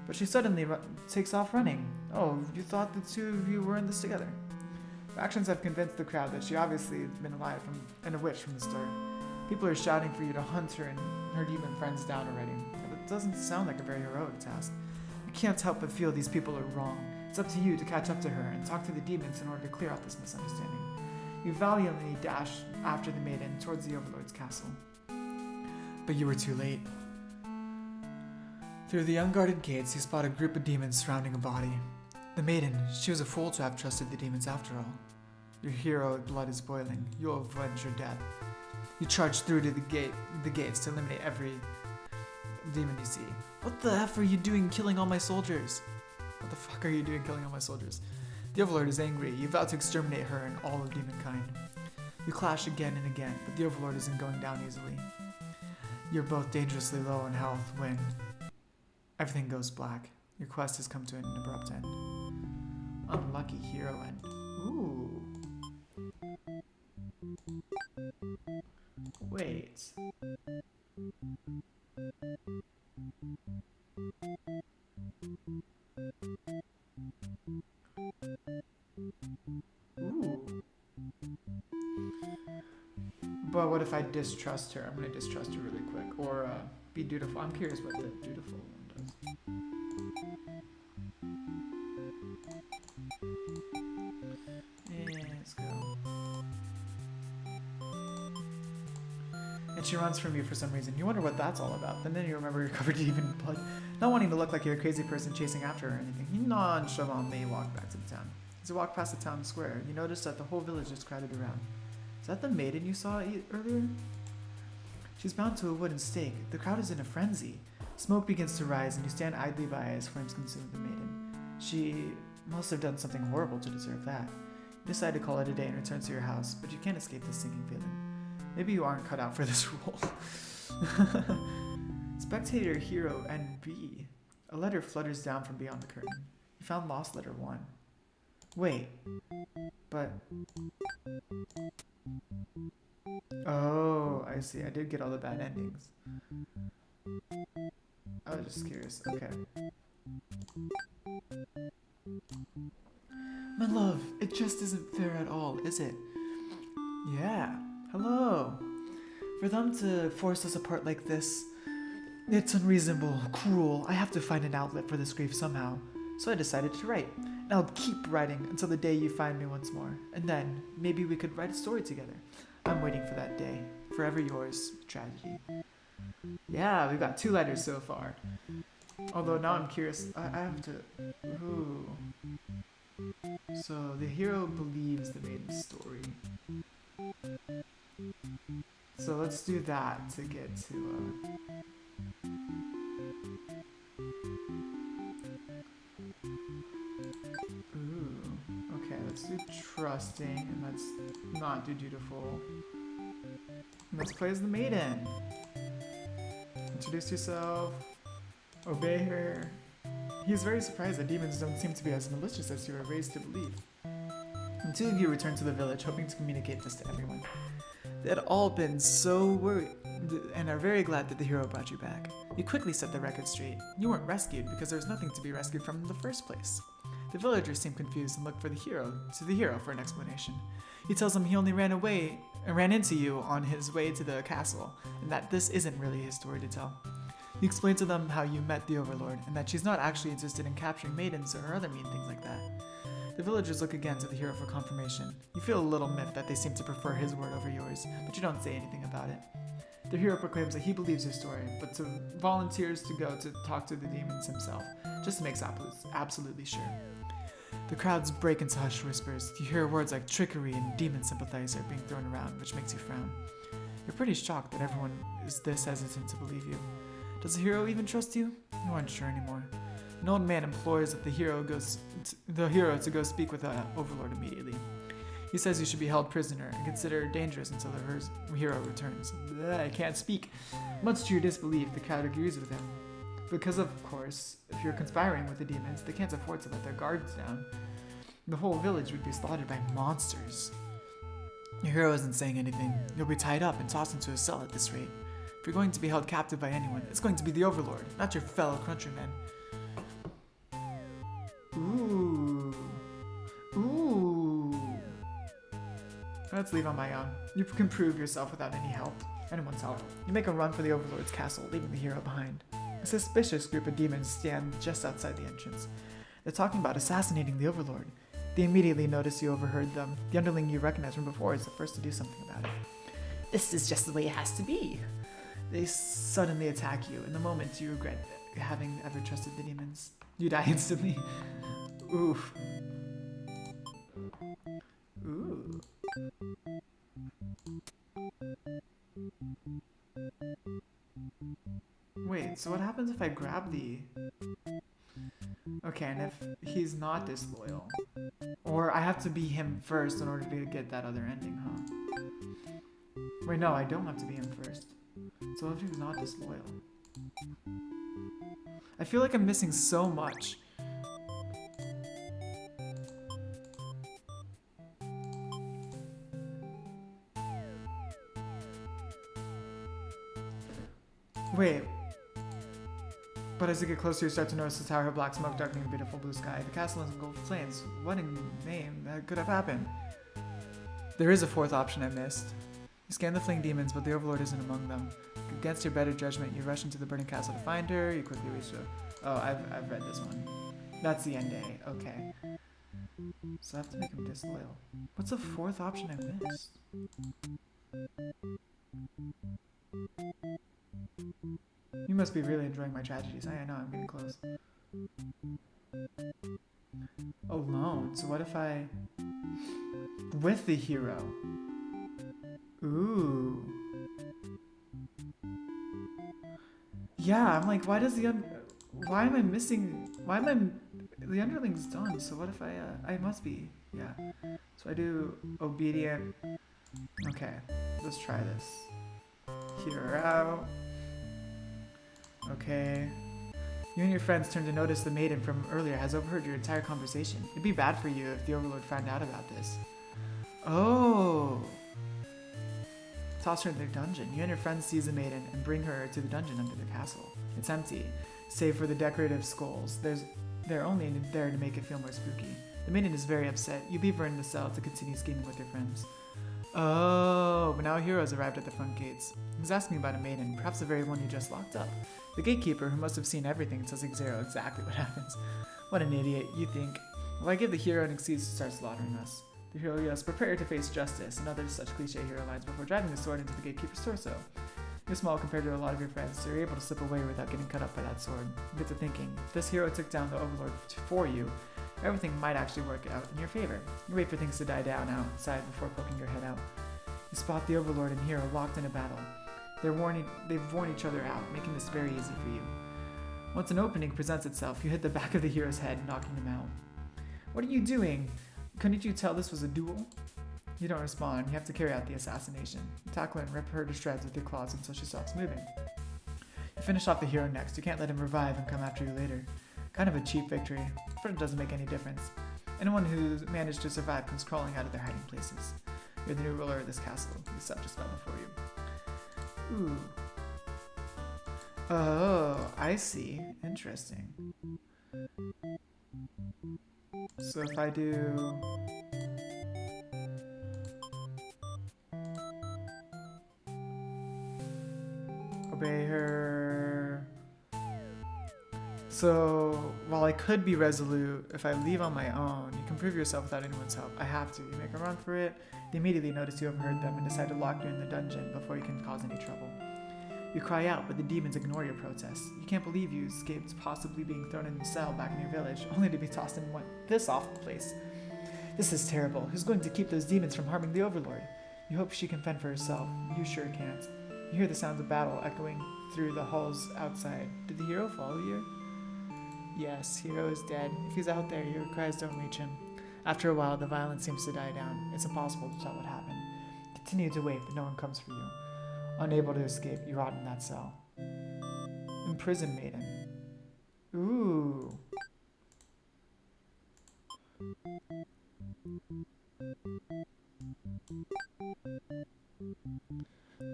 But she suddenly takes off running. Oh, you thought the two of you were in this together. Her actions have convinced the crowd that she obviously has been a witch from the start. People are shouting for you to hunt her and her demon friends down already. But it doesn't sound like a very heroic task. You can't help but feel these people are wrong. It's up to you to catch up to her and talk to the demons in order to clear up this misunderstanding. You valiantly dash after the maiden towards the Overlord's castle. But you were too late. Through the unguarded gates, you spot a group of demons surrounding a body. The maiden, she was a fool to have trusted the demons after all. Your heroic blood is boiling. You'll avenge your death. You charge through to the gates to eliminate every demon you see. What the F are you doing killing all my soldiers? What the fuck are you doing killing all my soldiers? The Overlord is angry. You vow to exterminate her and all of demonkind. You clash again and again, but the Overlord isn't going down easily. You're both dangerously low in health when everything goes black. Your quest has come to an abrupt end. Unlucky hero end. Ooh. Wait. Ooh. But what if I distrust her? I'm gonna distrust her really quick. Or be dutiful. I'm curious what the dutiful one does. Yeah, let's go. And she runs from you for some reason. You wonder what that's all about. And then you remember you're covered even in blood. Not wanting to look like you're a crazy person chasing after her or anything, you nonchalantly walk back to the town. As you walk past the town square, you notice that the whole village is crowded around. Is that the maiden you saw earlier? She's bound to a wooden stake. The crowd is in a frenzy. Smoke begins to rise, and you stand idly by as flames consume the maiden. She must have done something horrible to deserve that. You decide to call it a day and return to your house, but you can't escape this sinking feeling. Maybe you aren't cut out for this role. Spectator Hero NB. A letter flutters down from beyond the curtain. You found lost letter 1. Wait, but... Oh, I see. I did get all the bad endings. I was just curious. Okay. My love, it just isn't fair at all, is it? Yeah. Hello. For them to force us apart like this, it's unreasonable, cruel. I have to find an outlet for this grief somehow. So I decided to write. And I'll keep writing until the day you find me once more. And then, maybe we could write a story together. I'm waiting for that day. Forever yours, Tragedy. Yeah, we've got 2 letters so far. Although now I'm curious, I have to... Ooh. So the hero believes the maiden's story. So let's do that to get to... Ooh. Okay, let's do trusting, and let's not do dutiful. And let's play as the maiden. Introduce yourself. Obey her. He is very surprised that demons don't seem to be as malicious as you were raised to believe. The 2 of you return to the village, hoping to communicate this to everyone. They had all been so worried and are very glad that the hero brought you back. You quickly set the record straight. You weren't rescued because there was nothing to be rescued from in the first place. The villagers seem confused and look for the hero for an explanation. He tells them he only ran into you on his way to the castle, and that this isn't really his story to tell. You explain to them how you met the Overlord, and that she's not actually interested in capturing maidens or other mean things like that. The villagers look again to the hero for confirmation. You feel a little miffed that they seem to prefer his word over yours, but you don't say anything about it. The hero proclaims that he believes your story, but volunteers to go to talk to the demons himself, just to make absolutely sure. The crowds break into hushed whispers. You hear words like trickery and demon sympathizer being thrown around, which makes you frown. You're pretty shocked that everyone is this hesitant to believe you. Does the hero even trust you? You aren't sure anymore. An old man implores that the hero to go speak with the Overlord immediately. He says you should be held prisoner and considered dangerous until the hero returns. I can't speak. Much to your disbelief, the crowd agrees with him. Because of course, if you're conspiring with the demons, they can't afford to let their guards down. The whole village would be slaughtered by monsters. Your hero isn't saying anything. You'll be tied up and tossed into a cell at this rate. If you're going to be held captive by anyone, it's going to be the Overlord, not your fellow countrymen. Ooh. Let's leave on my own. You can prove yourself without anyone's help. You make a run for the Overlord's castle, leaving the hero behind. A suspicious group of demons stand just outside the entrance. They're talking about assassinating the Overlord. They immediately notice you overheard them. The underling you recognize from before is the first to do something about it. This is just the way it has to be. They suddenly attack you. In the moment, you regret having ever trusted the demons. You die instantly. Oof. Ooh. Wait, so what happens if I grab the... Okay, and if he's not disloyal? Or I have to be him first in order to get that other ending, huh? Wait, no, I don't have to be him first. So what if he's not disloyal? I feel like I'm missing so much. Wait. But as you get closer, you start to notice the tower of black smoke darkening the beautiful blue sky. The castle is in gold flames. What in name that could have happened? There is a 4th option I missed. You scan the fleeing demons, but the Overlord isn't among them. Against your better judgment, you rush into the burning castle to find her. You quickly reach the... Oh, I've read this one. That's the end day. Okay. So I have to make him disloyal. What's the 4th option I missed? You must be really enjoying my tragedies. I know, I'm getting close. Alone. So what if I... With the hero. Ooh. Yeah, I'm like, why am I missing? The underling's done. So what if I must be. Yeah. So I do obedient. Okay, let's try this. Hear her out. Okay. You and your friends turn to notice the maiden from earlier has overheard your entire conversation. It'd be bad for you if the Overlord found out about this. Oh. Toss her in their dungeon. You and your friends seize the maiden and bring her to the dungeon under the castle. It's empty, save for the decorative skulls. They're only there to make it feel more spooky. The maiden is very upset. You leave her in the cell to continue scheming with your friends. Oh, but now a hero has arrived at the front gates. He's asking about a maiden, perhaps the very one you just locked up. The gatekeeper, who must have seen everything, tells Xero exactly what happens. What an idiot, you think. Well, I give the hero an excuse to start slaughtering us. The hero yells, prepare to face justice, and other such cliche hero lines before driving the sword into the gatekeeper's torso. You're small compared to a lot of your friends, so you're able to slip away without getting cut up by that sword. You get to thinking, if this hero took down the Overlord for you, everything might actually work out in your favor. You wait for things to die down outside before poking your head out. You spot the Overlord and hero locked in a battle. They've worn each other out, making this very easy for you. Once an opening presents itself, you hit the back of the hero's head, knocking him out. What are you doing? Couldn't you tell this was a duel? You don't respond. You have to carry out the assassination. You tackle her and rip her to shreds with your claws until she stops moving. You finish off the hero next. You can't let him revive and come after you later. Kind of a cheap victory, but it doesn't make any difference. Anyone who's managed to survive comes crawling out of their hiding places. You're the new ruler of this castle. The subjects bow before you. Ooh. Oh, I see. Interesting. So if I do... obey her... So, while I could be resolute, if I leave on my own, you can prove yourself without anyone's help. I have to. You make a run for it. They immediately notice you overheard them and decide to lock you in the dungeon before you can cause any trouble. You cry out, but the demons ignore your protests. You can't believe you escaped possibly being thrown in a cell back in your village, only to be tossed in this awful place. This is terrible. Who's going to keep those demons from harming the Overlord? You hope she can fend for herself. You sure can't. You hear the sounds of battle echoing through the halls outside. Did the hero follow you? Yes, hero is dead. If he's out there, your cries don't reach him. After a while, the violence seems to die down. It's impossible to tell what happened. Continue to wait, but no one comes for you. Unable to escape, you rot in that cell. Imprisoned maiden. Ooh.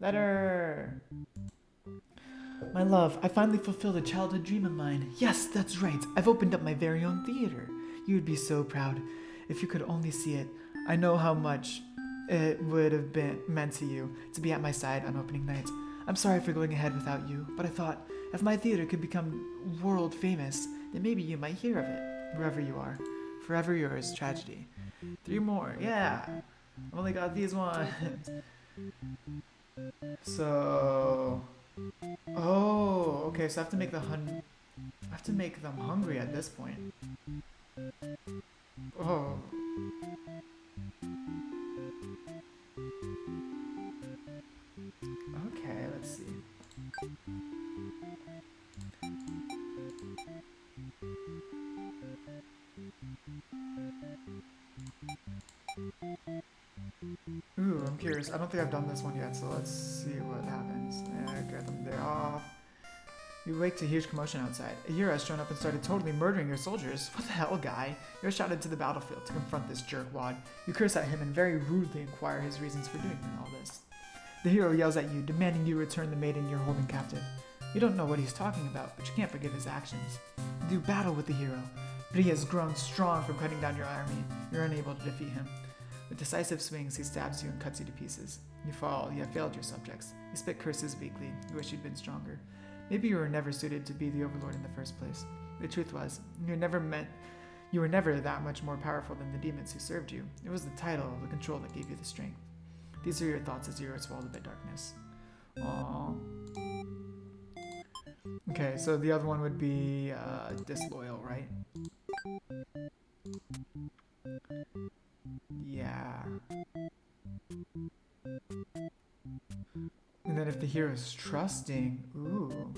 Letter. My love, I finally fulfilled a childhood dream of mine. Yes, that's right. I've opened up my very own theater. You would be so proud if you could only see it. I know how much it would have been meant to you to be at my side on opening night. I'm sorry for going ahead without you, but I thought if my theater could become world famous, then maybe you might hear of it, wherever you are. Forever yours, Tragedy. 3 more, yeah. I've only got these ones. So, oh, okay. So I have to make I have to make them hungry at this point. Oh. Okay, let's see. Ooh, I'm curious. I don't think I've done this one yet, so let's see what happens. Get them there off. You wake to a huge commotion outside. A hero has shown up and started totally murdering your soldiers. What the hell, guy? You're shouted to the battlefield to confront this jerkwad. You curse at him and very rudely inquire his reasons for doing all this. The hero yells at you, demanding you return the maiden you're holding captive. You don't know what he's talking about, but you can't forgive his actions. You do battle with the hero, but he has grown strong from cutting down your army. You're unable to defeat him. With decisive swings, he stabs you and cuts you to pieces. You fall, you have failed your subjects. You spit curses weakly, you wish you'd been stronger. Maybe you were never suited to be the Overlord in the first place. The truth was, you were never that much more powerful than the demons who served you. It was the title, the control that gave you the strength. These are your thoughts as you are swallowed by darkness. Aww. Okay, so the other one would be disloyal, right? Yeah. And then if the hero is trusting, ooh.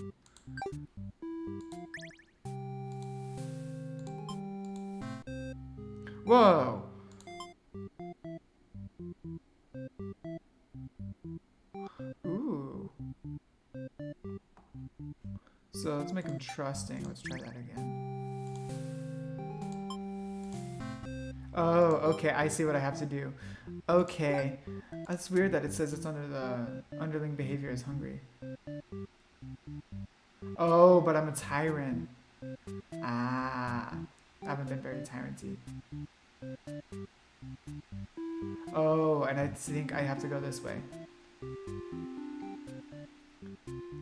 Whoa! Ooh. So let's make him trusting. Let's try that again. Oh, okay. I see what I have to do. Okay. That's weird that it says it's under the underling behavior is hungry. Oh, but I'm a tyrant. Ah. I haven't been very tyrant-y. Oh, and I think I have to go this way.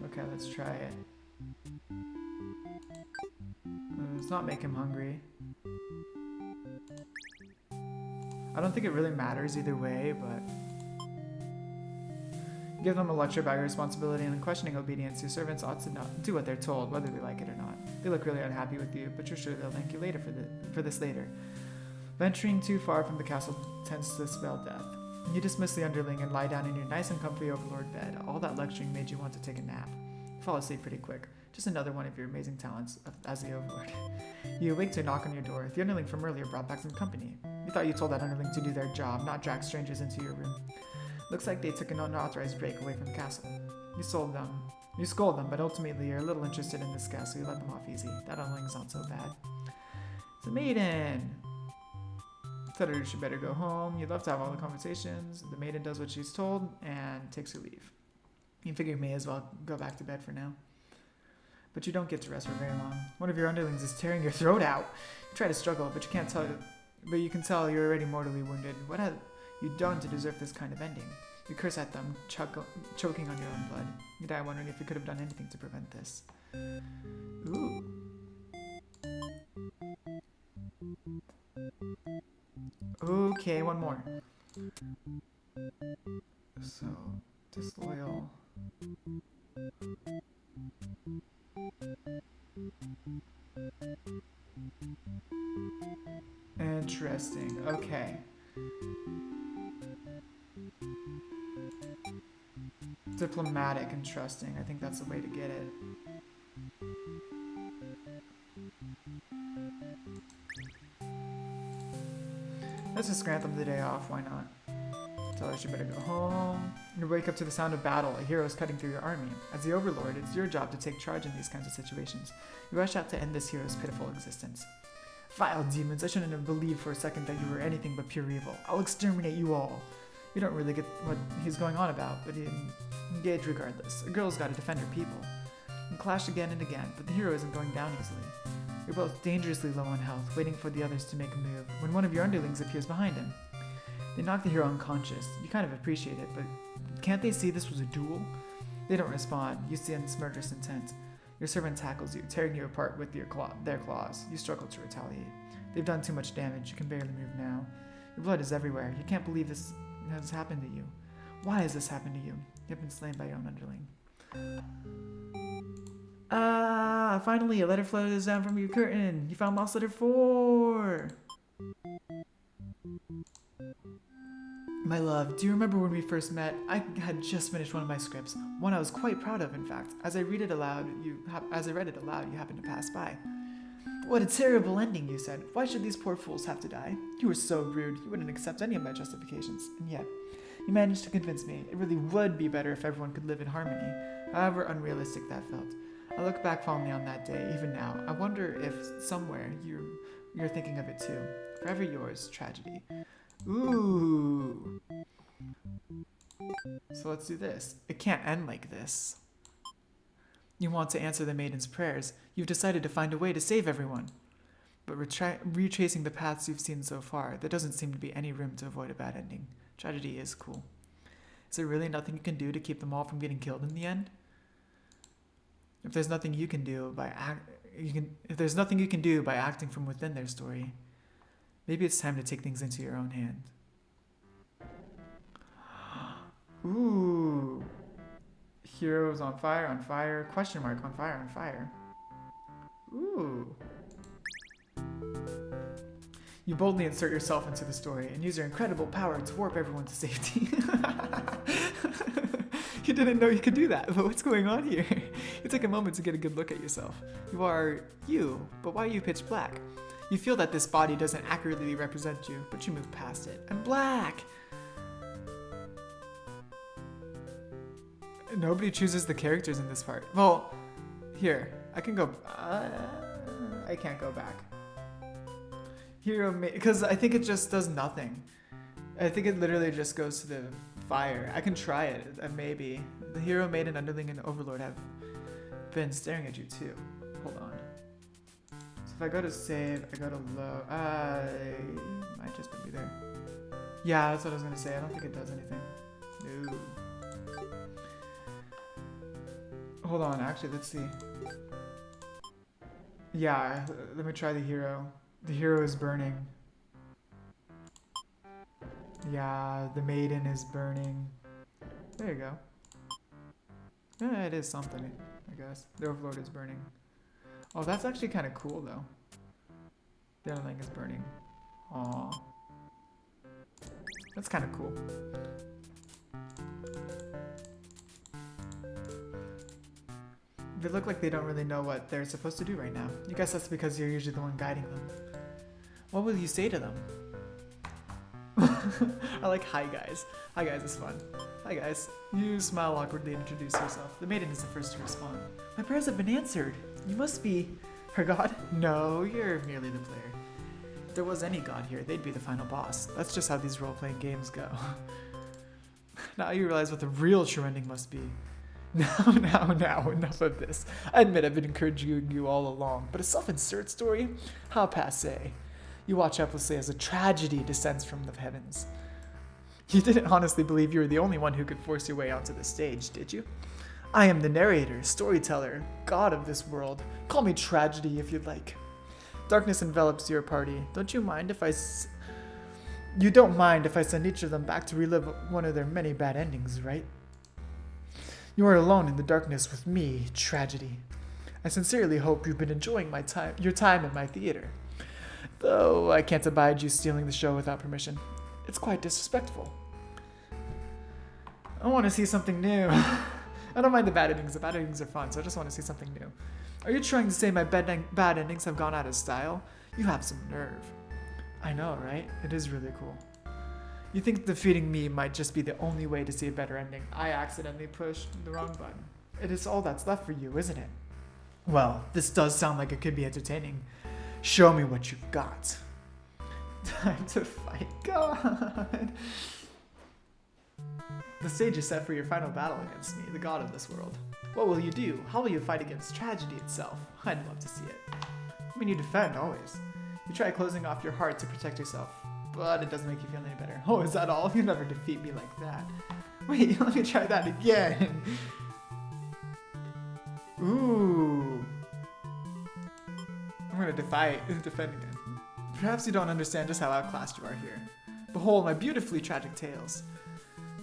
Okay, let's try it. Let's not make him hungry. I don't think it really matters either way, but... Give them a lecture about your responsibility and unquestioning obedience. Your servants ought to not do what they're told, whether they like it or not. They look really unhappy with you, but you're sure they'll thank you later for this later. Venturing too far from the castle tends to spell death. You dismiss the underling and lie down in your nice and comfy overlord bed. All that lecturing made you want to take a nap. You fall asleep pretty quick. Just another one of your amazing talents as the overlord. You awake to a knock on your door. The underling from earlier brought back some company. You thought you told that underling to do their job, not drag strangers into your room. Looks like they took an unauthorized break away from the castle. You scold them, but ultimately you're a little interested in this guest, so you let them off easy. That underling's not so bad. It's a maiden! Tell her you should better go home. You'd love to have all the conversations. The maiden does what she's told and takes her leave. You figure you may as well go back to bed for now. But you don't get to rest for very long. One of your underlings is tearing your throat out. You try to struggle, but you can tell you're already mortally wounded. What have you done to deserve this kind of ending? You curse at them, choking on your own blood. You die wondering if you could have done anything to prevent this. Ooh. Okay, one more. So, disloyal. Interesting. Okay. Diplomatic and trusting. I think that's the way to get it. Let's just grant them the day off. Why not? Tell her she better go home. You wake up to the sound of battle. A hero is cutting through your army. As the overlord, it's your job to take charge in these kinds of situations. You rush out to end this hero's pitiful existence. Vile demons, I shouldn't have believed for a second that you were anything but pure evil. I'll exterminate you all. You don't really get what he's going on about, but you engage regardless. A girl's got to defend her people. You clash again and again, but the hero isn't going down easily. You're both dangerously low on health, waiting for the others to make a move, when one of your underlings appears behind him. They knock the hero unconscious. You kind of appreciate it, but can't they see this was a duel? They don't respond. You sense murderous intent. Your servant tackles you, tearing you apart with their claws. You struggle to retaliate. They've done too much damage. You can barely move now. Your blood is everywhere. You can't believe this has happened to you. Why has this happened to you? You've been slain by your own underling. Ah, finally, a letter flows down from your curtain. You found lost letter 4. My love, do you remember when we first met? I had just finished one of my scripts, one I was quite proud of, in fact. As I read it aloud, you happened to pass by. What a terrible ending, you said. Why should these poor fools have to die? You were so rude. You wouldn't accept any of my justifications. And yet, you managed to convince me. It really would be better if everyone could live in harmony, however unrealistic that felt. I look back fondly on that day, even now. I wonder if somewhere you're thinking of it too. Forever yours, Tragedy. Ooh. So let's do this. It can't end like this. You want to answer the maiden's prayers. You've decided to find a way to save everyone. But retracing the paths you've seen so far, there doesn't seem to be any room to avoid a bad ending. Tragedy is cool. Is there really nothing you can do to keep them all from getting killed in the end? If there's nothing you can do by acting from within their story, maybe it's time to take things into your own hand. Ooh. Heroes on fire, question mark, on fire. Ooh. You boldly insert yourself into the story and use your incredible power to warp everyone to safety. You didn't know you could do that, but what's going on here? You took a moment to get a good look at yourself. You are you, but why are you pitch black? You feel that this body doesn't accurately represent you, but you move past it. I'm black! Nobody chooses the characters in this part. Well, here, I can go... I can't go back. Hero because I think it just does nothing. I think it literally just goes to the fire. I can try it, maybe. The hero, maiden, underling, and overlord have been staring at you too. Hold on. So if I go to save, I go to low. Might just be there. Yeah, that's what I was gonna say. I don't think it does anything. No. Hold on, actually, let's see. Yeah, let me try the hero. The hero is burning. Yeah, the maiden is burning. There you go. Yeah, it is something, I guess. The overlord is burning. Oh, that's actually kind of cool, though. The other thing is burning. Aw. That's kind of cool. They look like they don't really know what they're supposed to do right now. You guess that's because you're usually the one guiding them. What will you say to them? I like hi guys. Hi guys is fun. Hi guys. You smile awkwardly and introduce yourself. The maiden is the first to respond. My prayers have been answered. You must be her god? No, you're merely the player. If there was any god here, they'd be the final boss. That's just how these role-playing games go. Now you realize what the real true ending must be. Now, enough of this. I admit I've been encouraging you all along, but a self-insert story? How passe. You watch helplessly as a tragedy descends from the heavens. You didn't honestly believe you were the only one who could force your way onto the stage, did you? I am the narrator, storyteller, god of this world. Call me tragedy if you'd like. Darkness envelops your party. Don't you mind if You don't mind if I send each of them back to relive one of their many bad endings, right? You are alone in the darkness with me, tragedy. I sincerely hope you've been enjoying your time in my theater. Though I can't abide you stealing the show without permission. It's quite disrespectful. I want to see something new. I don't mind the bad endings. The bad endings are fun, so I just want to see something new. Are you trying to say my bad endings have gone out of style? You have some nerve. I know, right? It is really cool. You think defeating me might just be the only way to see a better ending. I accidentally pushed the wrong button. It is all that's left for you, isn't it? Well, this does sound like it could be entertaining. Show me what you've got. Time to fight. God. The stage is set for your final battle against me, the god of this world. What will you do? How will you fight against tragedy itself? I'd love to see it. I mean, you defend, always. You try closing off your heart to protect yourself, but it doesn't make you feel any better. Oh, is that all? You'll never defeat me like that. Wait, let me try that again. Ooh. I'm gonna defend again. Perhaps you don't understand just how outclassed you are here. Behold my beautifully tragic tales.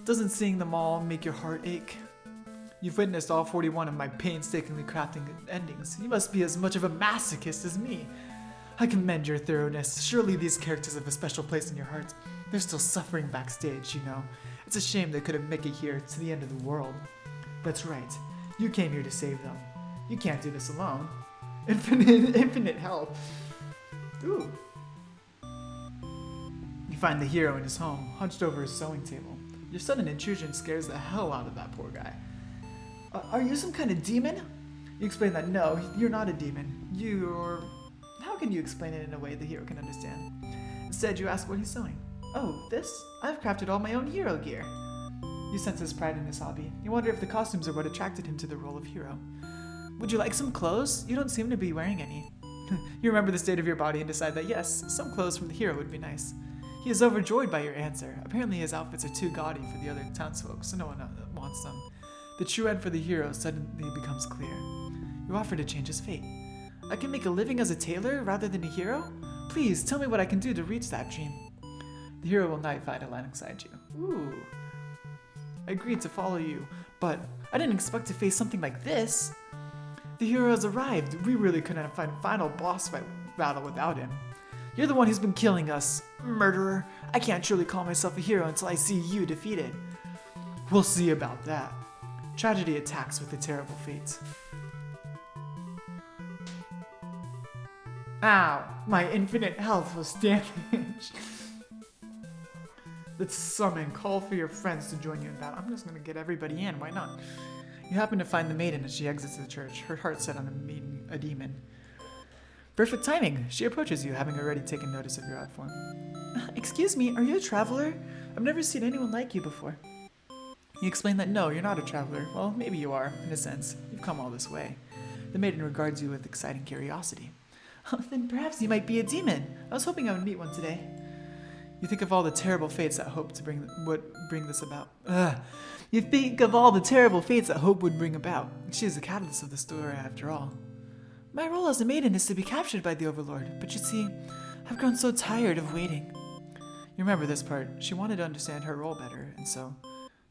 Doesn't seeing them all make your heart ache? You've witnessed all 41 of my painstakingly crafting endings. You must be as much of a masochist as me. I commend your thoroughness. Surely these characters have a special place in your heart. They're still suffering backstage, you know. It's a shame they couldn't make it here to the end of the world. That's right. You came here to save them. You can't do this alone. Infinite help. Ooh. You find the hero in his home, hunched over his sewing table. Your sudden intrusion scares the hell out of that poor guy. Are you some kind of demon? You explain that no, you're not a demon. You're... How can you explain it in a way the hero can understand? Instead, you ask what he's sewing. Oh, this? I've crafted all my own hero gear. You sense his pride in his hobby. You wonder if the costumes are what attracted him to the role of hero. Would you like some clothes? You don't seem to be wearing any. You remember the state of your body and decide that yes, some clothes from the hero would be nice. He is overjoyed by your answer. Apparently his outfits are too gaudy for the other townsfolk, so no one wants them. The true end for the hero suddenly becomes clear. You offer to change his fate. I can make a living as a tailor rather than a hero? Please, tell me what I can do to reach that dream. The hero will now fight alongside you. Ooh. I agreed to follow you, but I didn't expect to face something like this. The hero has arrived. We really couldn't find a final boss fight battle without him. You're the one who's been killing us, murderer. I can't truly call myself a hero until I see you defeated. We'll see about that. Tragedy attacks with a terrible fate. Ow, my infinite health was damaged. Let's summon, call for your friends to join you in battle. I'm just gonna get everybody in, why not? You happen to find the maiden as she exits the church, her heart set on meeting a demon. Perfect timing. She approaches you, having already taken notice of your odd form. Excuse me, are you a traveler? I've never seen anyone like you before. You explain that no, you're not a traveler. Well, maybe you are, in a sense. You've come all this way. The maiden regards you with exciting curiosity. Then perhaps you might be a demon. I was hoping I would meet one today. You think of all the terrible fates that hope would bring this about. You think of all the terrible fates that hope would bring about. She is the catalyst of the story, after all. My role as a maiden is to be captured by the Overlord, but you see, I've grown so tired of waiting. You remember this part. She wanted to understand her role better, and so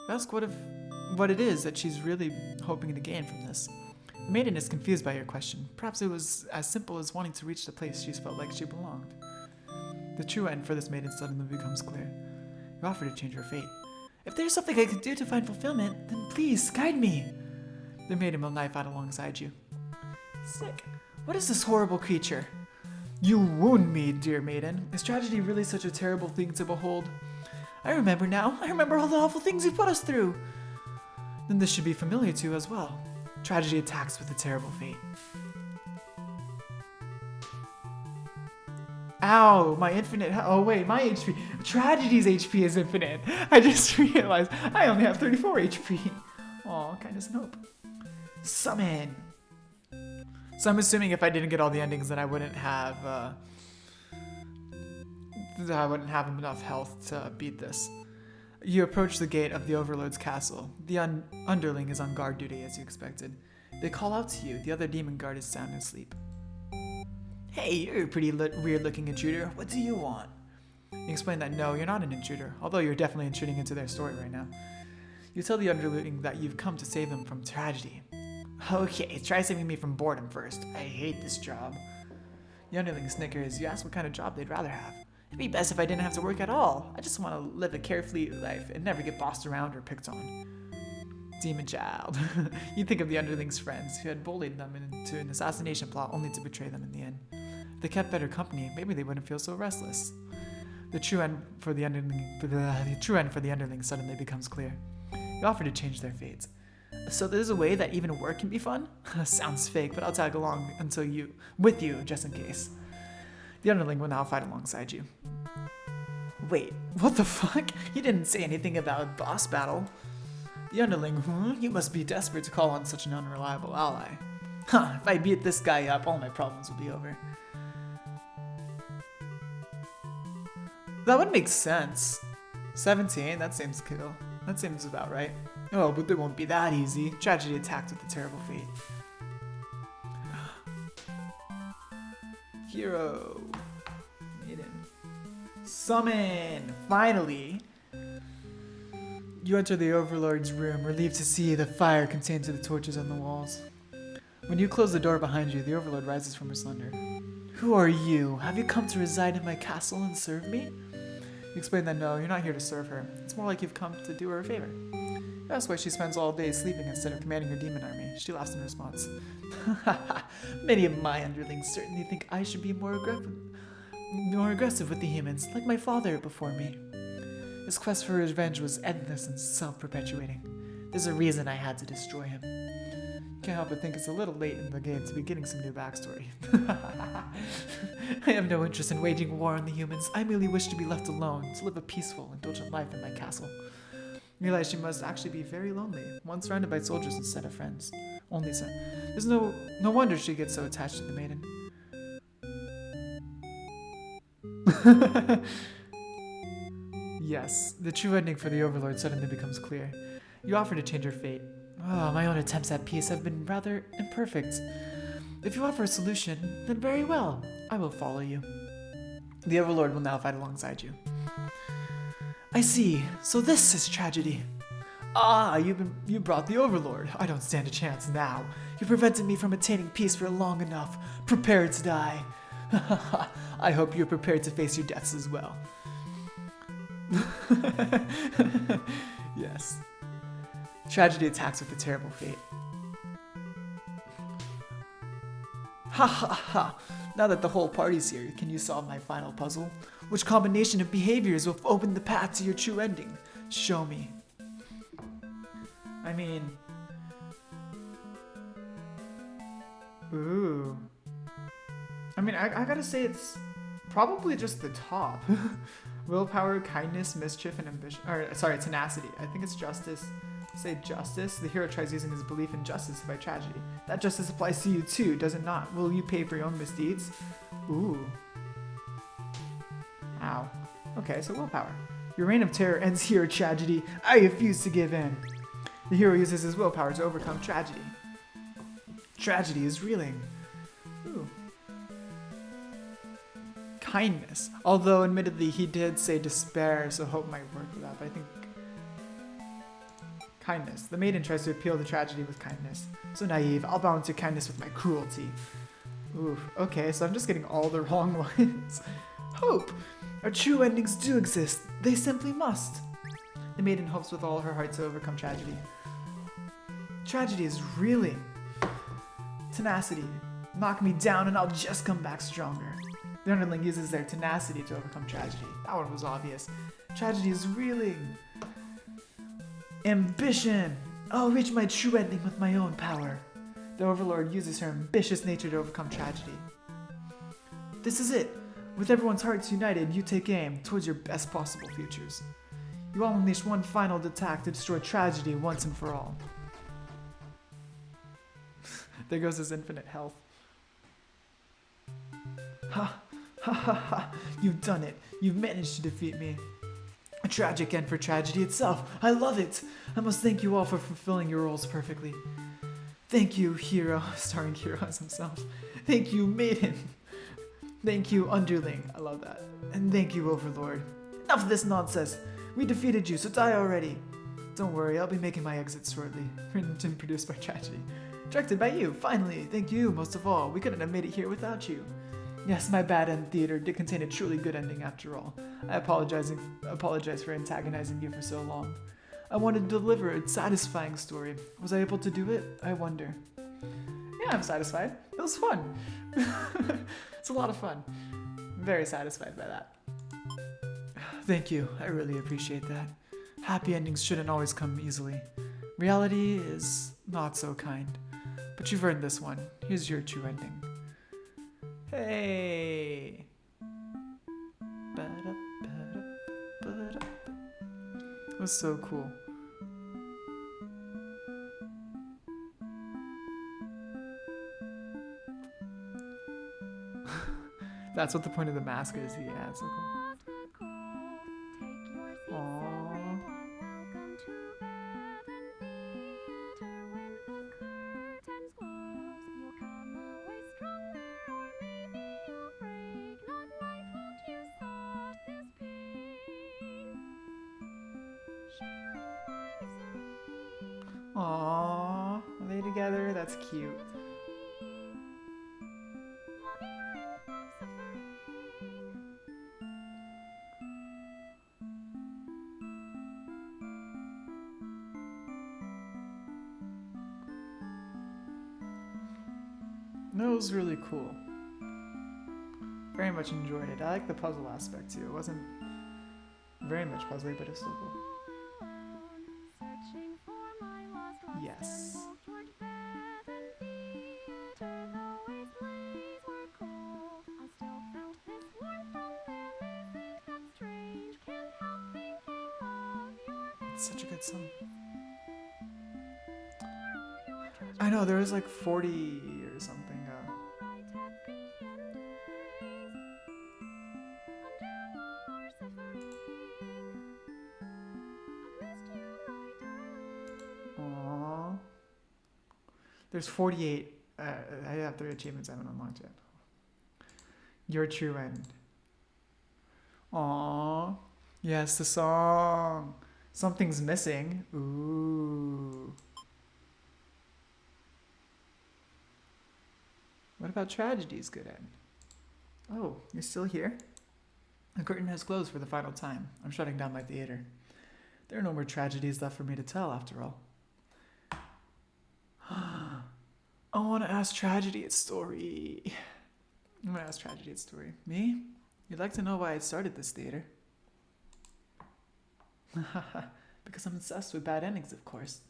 you ask what it is that she's really hoping to gain from this. The maiden is confused by your question. Perhaps it was as simple as wanting to reach the place she felt like she belonged. The true end for this maiden suddenly becomes clear. You offer to change her fate. If there's something I could do to find fulfillment, then please guide me. The maiden will knife out alongside you. Sick. What is this horrible creature? You wound me, dear maiden. Is tragedy really such a terrible thing to behold? I remember now. I remember all the awful things you put us through. Then this should be familiar to you as well. Tragedy attacks with a terrible fate. Ow, my infinite. Oh wait, my HP. Tragedy's HP is infinite. I just realized I only have 34 HP. Aw, kindness and hope. Summon. So I'm assuming if I didn't get all the endings, then I wouldn't have enough health to beat this. You approach the gate of the Overlord's castle. The underling is on guard duty, as you expected. They call out to you. The other demon guard is sound asleep. Hey, you're a pretty weird-looking intruder. What do you want? You explain that no, you're not an intruder, although you're definitely intruding into their story right now. You tell the underling that you've come to save them from tragedy. Okay, try saving me from boredom first. I hate this job. The underling snickers. You ask what kind of job they'd rather have. It'd be best if I didn't have to work at all. I just want to live a carefree life and never get bossed around or picked on. Demon child. You think of the underling's friends who had bullied them into an assassination plot only to betray them in the end. If they kept better company, maybe they wouldn't feel so restless. The true end for the underling suddenly becomes clear. You offer to change their fates. So there's a way that even work can be fun? Sounds fake, but I'll tag along with you, just in case. The underling will now fight alongside you. Wait, what the fuck? You didn't say anything about a boss battle. The underling, You must be desperate to call on such an unreliable ally. If I beat this guy up, all my problems will be over. That would make sense. 17, that seems cool. That seems about right. Oh, but it won't be that easy. Tragedy attacked with a terrible fate. Hero. Maiden. Summon! Finally! You enter the Overlord's room, relieved to see the fire contained to the torches on the walls. When you close the door behind you, the Overlord rises from her slumber. Who are you? Have you come to reside in my castle and serve me? You explain that no, you're not here to serve her. It's more like you've come to do her a favor. That's why she spends all day sleeping instead of commanding her demon army. She laughs in response. Many of my underlings certainly think I should be more aggressive with the humans, like my father before me. His quest for revenge was endless and self-perpetuating. There's a reason I had to destroy him. Can't help but think it's a little late in the game to be getting some new backstory. I have no interest in waging war on the humans. I merely wish to be left alone, to live a peaceful, indulgent life in my castle. Realize she must actually be very lonely, once surrounded by soldiers instead of friends. Only so. There's no wonder she gets so attached to the maiden. Yes, the true ending for the Overlord suddenly becomes clear. You offer to change her fate. Oh, my own attempts at peace have been rather imperfect. If you offer a solution, then very well. I will follow you. The Overlord will now fight alongside you. I see. So this is tragedy. Ah, you brought the Overlord. I don't stand a chance now. You prevented me from attaining peace for long enough. Prepare to die. I hope you're prepared to face your deaths as well. Yes. Tragedy attacks with a terrible fate. Ha ha ha! Now that the whole party's here, can you solve my final puzzle? Which combination of behaviors will open the path to your true ending? Show me. I mean... Ooh. I mean, I gotta say it's probably just the top. Willpower, kindness, mischief, and ambition. Or, sorry, tenacity. I think it's justice. Say justice. The hero tries using his belief in justice to fight tragedy. That justice applies to you too, does it not? Will you pay for your own misdeeds? Ooh. Ow. Okay, so willpower. Your reign of terror ends here, tragedy. I refuse to give in. The hero uses his willpower to overcome tragedy. Tragedy is reeling. Ooh. Kindness. Although, admittedly, he did say despair, so hope might work for that, but I think... Kindness. The maiden tries to appeal to tragedy with kindness. So naive. I'll balance your kindness with my cruelty. Ooh, okay, so I'm just getting all the wrong ones. Hope! Our true endings do exist. They simply must. The maiden hopes with all her heart to overcome tragedy. Tragedy is reeling. Tenacity. Knock me down and I'll just come back stronger. The underling uses their tenacity to overcome tragedy. That one was obvious. Tragedy is reeling. Ambition! I'll reach my true ending with my own power. The Overlord uses her ambitious nature to overcome tragedy. This is it. With everyone's hearts united, you take aim towards your best possible futures. You all unleash one final attack to destroy tragedy once and for all. There goes his infinite health. Ha! Ha ha ha! You've done it! You've managed to defeat me. A tragic end for tragedy itself. I love it! I must thank you all for fulfilling your roles perfectly. Thank you, hero, starring hero as himself. Thank you, maiden. Thank you, underling. I love that. And thank you, Overlord. Enough of this nonsense. We defeated you, so die already. Don't worry, I'll be making my exit shortly. Written and produced by Tragedy. Directed by you, finally. Thank you, most of all. We couldn't have made it here without you. Yes, my bad end theater did contain a truly good ending after all. I apologize for antagonizing you for so long. I wanted to deliver a satisfying story. Was I able to do it? I wonder. Yeah, I'm satisfied. It was fun. It's a lot of fun. I'm very satisfied by that. Thank you. I really appreciate that. Happy endings shouldn't always come easily. Reality is not so kind. But you've earned this one. Here's your true ending. Hey! It was so cool. That's what the point of the mask is. Yeah, it's so cool. Aww. Aww. Are they together? That's cute. No, it was really cool. Very much enjoyed it. I like the puzzle aspect too. It wasn't very much puzzly, but it's still cool. Yes. It's such a good song. I know, there was like 40 or something. Aww. There's 48. I have 3 achievements I haven't unlocked yet. Your true end. Aww. Yes, the song. Something's missing. Ooh. What about Tragedy's good end? Oh, you're still here? The curtain has closed for the final time. I'm shutting down my theater. There are no more tragedies left for me to tell, after all. I want to ask Tragedy its story. I'm gonna ask Tragedy its story. Me? You'd like to know why I started this theater? Because I'm obsessed with bad endings, of course.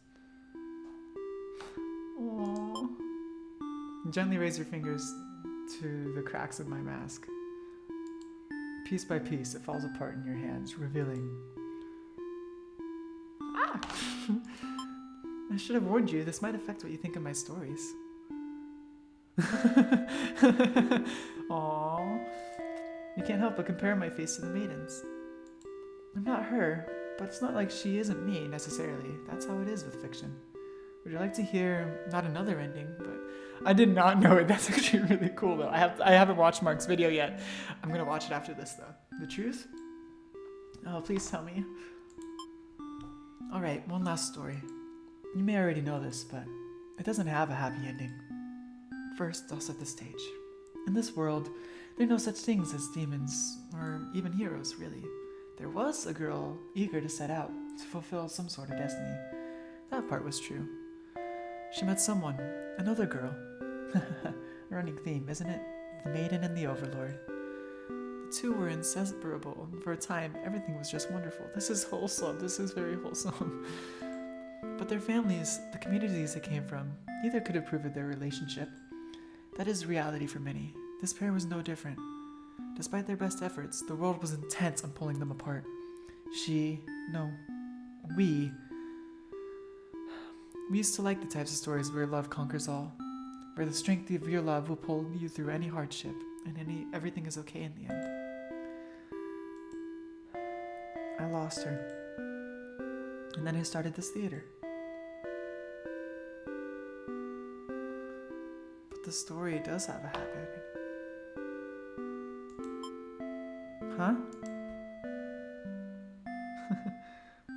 Aww. Gently raise your fingers to the cracks of my mask. Piece by piece, it falls apart in your hands, revealing... Ah! I should have warned you, this might affect what you think of my stories. Aww. You can't help but compare my face to the maidens. I'm not her, but it's not like she isn't me, necessarily. That's how it is with fiction. Would you like to hear, not another ending, but... I did not know it. That's actually really cool, though. I haven't watched Mark's video yet. I'm gonna watch it after this, though. The truth? Oh, please tell me. Alright, one last story. You may already know this, but it doesn't have a happy ending. First, I'll set the stage. In this world, there are no such things as demons, or even heroes, really. There was a girl eager to set out to fulfill some sort of destiny. That part was true. She met someone, another girl. A running theme, isn't it? The maiden and the overlord. The two were inseparable, and for a time, everything was just wonderful. This is wholesome. This is very wholesome. But their families, the communities they came from, neither could approve of their relationship. That is reality for many. This pair was no different. Despite their best efforts, the world was intent on pulling them apart. We used to like the types of stories where love conquers all, where the strength of your love will pull you through any hardship, and everything is okay in the end. I lost her, and then I started this theater. But the story does have a happy ending. Huh?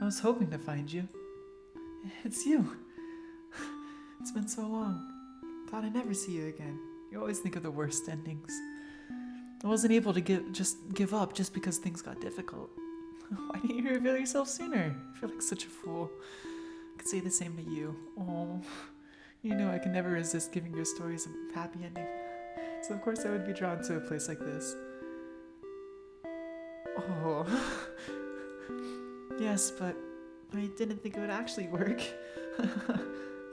I was hoping to find you. It's you. It's been so long. Thought I'd never see you again. You always think of the worst endings. I wasn't able to give up just because things got difficult. Why didn't you reveal yourself sooner? I feel like such a fool. I could say the same to you. Oh, you know I can never resist giving your stories a happy ending. So of course I would be drawn to a place like this. Oh. Yes, but I didn't think it would actually work.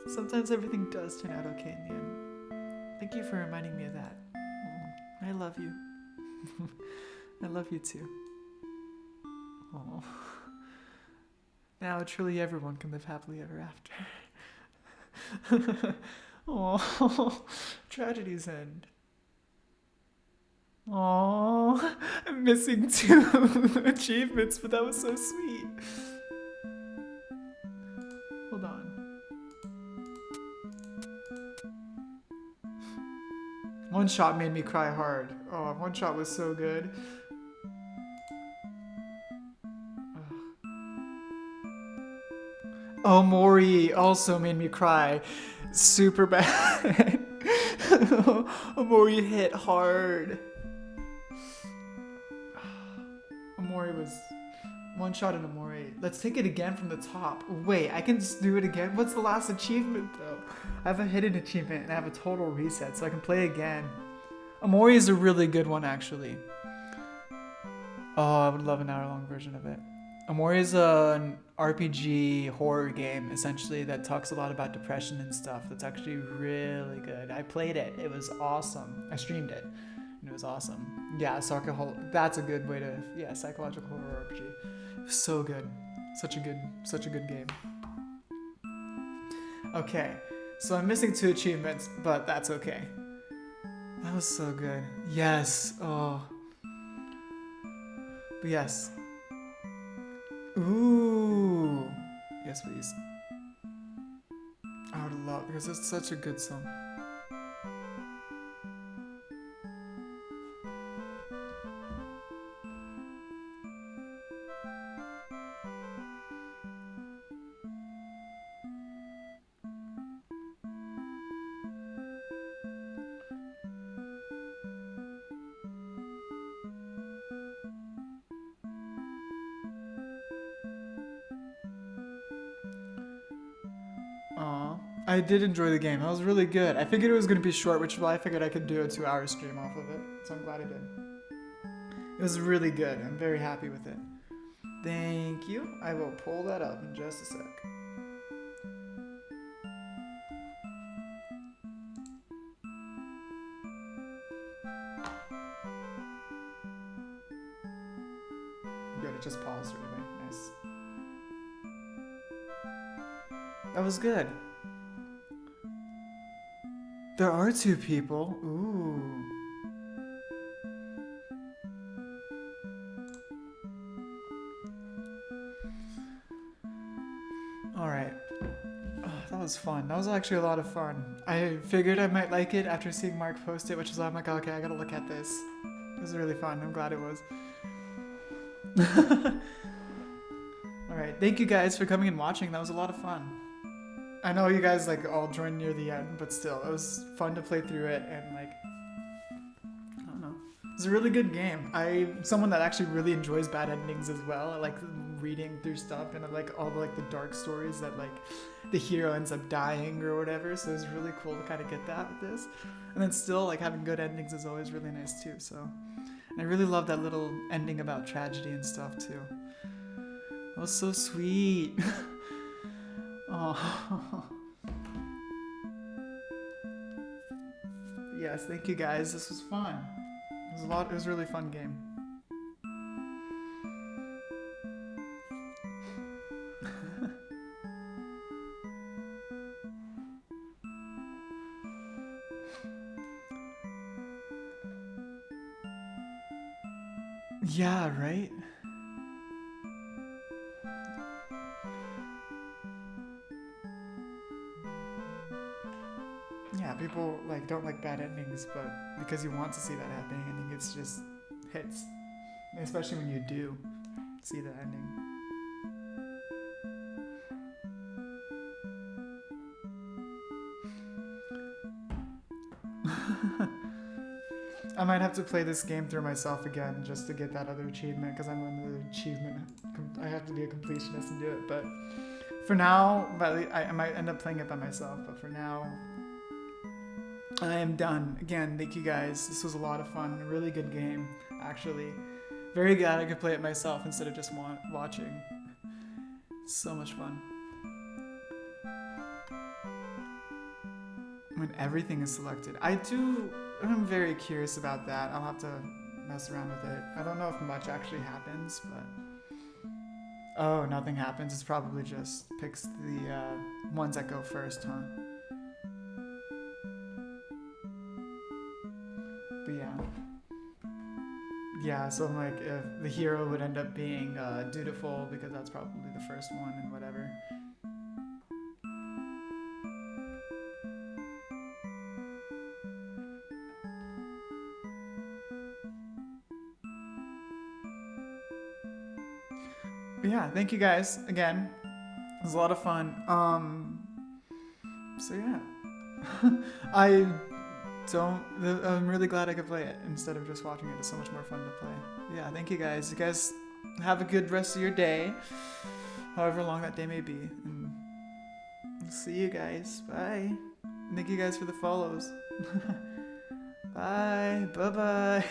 Sometimes everything does turn out okay in the end. Thank you for reminding me of that. I love you. I love you too. Oh. Now truly everyone can live happily ever after. Oh, tragedies end. Oh, I'm missing 2 achievements, but that was so sweet. Hold on. One shot made me cry hard. Oh, one shot was so good. Oh, Mori also made me cry super bad. Mori hit hard. Amori was one shot in Amori. Let's take it again from the top. Wait, I can just do it again? What's the last achievement though? I have a hidden achievement and I have a total reset so I can play again. Amori is a really good one actually. Oh, I would love an hour-long version of it. Amori is an RPG horror game essentially that talks a lot about depression and stuff. That's actually really good. I played it. It was awesome. I streamed it. And it was awesome. Yeah, that's a good way to, psychological horror RPG. So good. Such a good game. Okay, so I'm missing 2 achievements, but that's okay. That was so good. Yes, oh. But yes. Ooh. Yes, please. I would love, because it's such a good song. Aw, I did enjoy the game. That was really good. I figured it was going to be short, which is why I figured I could do a 2-hour stream off of it. So I'm glad I did. It was really good. I'm very happy with it. Thank you. I will pull that up in just a sec. Good, it just paused really. Nice. That was good. There are 2 people. Ooh. Alright. Oh, that was fun. That was actually a lot of fun. I figured I might like it after seeing Mark post it, which is why I'm like, okay, I gotta look at this. It was really fun. I'm glad it was. Alright, thank you guys for coming and watching. That was a lot of fun. I know you guys like all joined near the end, but still, it was fun to play through it and like, I don't know. It's a really good game. I'm someone that actually really enjoys bad endings as well. I like reading through stuff and I like all the, like the dark stories that like the hero ends up dying or whatever. So it's really cool to kind of get that with this. And then still like having good endings is always really nice too. So, and I really love that little ending about tragedy and stuff too. That was so sweet. Oh. Yes, thank you guys. This was fun. It was a really fun game. Yeah, right? Yeah, people like don't like bad endings, but because you want to see that happening, I think it's just hits. Especially when you do see the ending. I might have to play this game through myself again just to get that other achievement, because I'm on the achievement. I have to be a completionist and do it, but for now, I might end up playing it by myself, but for now, I am done. Again, thank you guys. This was a lot of fun. A really good game, actually. Very glad I could play it myself instead of just watching. So much fun. When everything is selected. I'm very curious about that. I'll have to mess around with it. I don't know if much actually happens, but... Oh, nothing happens. It's probably just picks the ones that go first, huh? But yeah. Yeah, so I'm like, if the hero would end up being dutiful, because that's probably the first one and whatever. But yeah, thank you guys again. It was a lot of fun. So yeah. I'm really glad I could play it instead of just watching it. It's so much more fun to play. Yeah, thank you guys. You guys have a good rest of your day, however long that day may be. And I'll see you guys. Bye. Thank you guys for the follows. Bye. Bye-bye.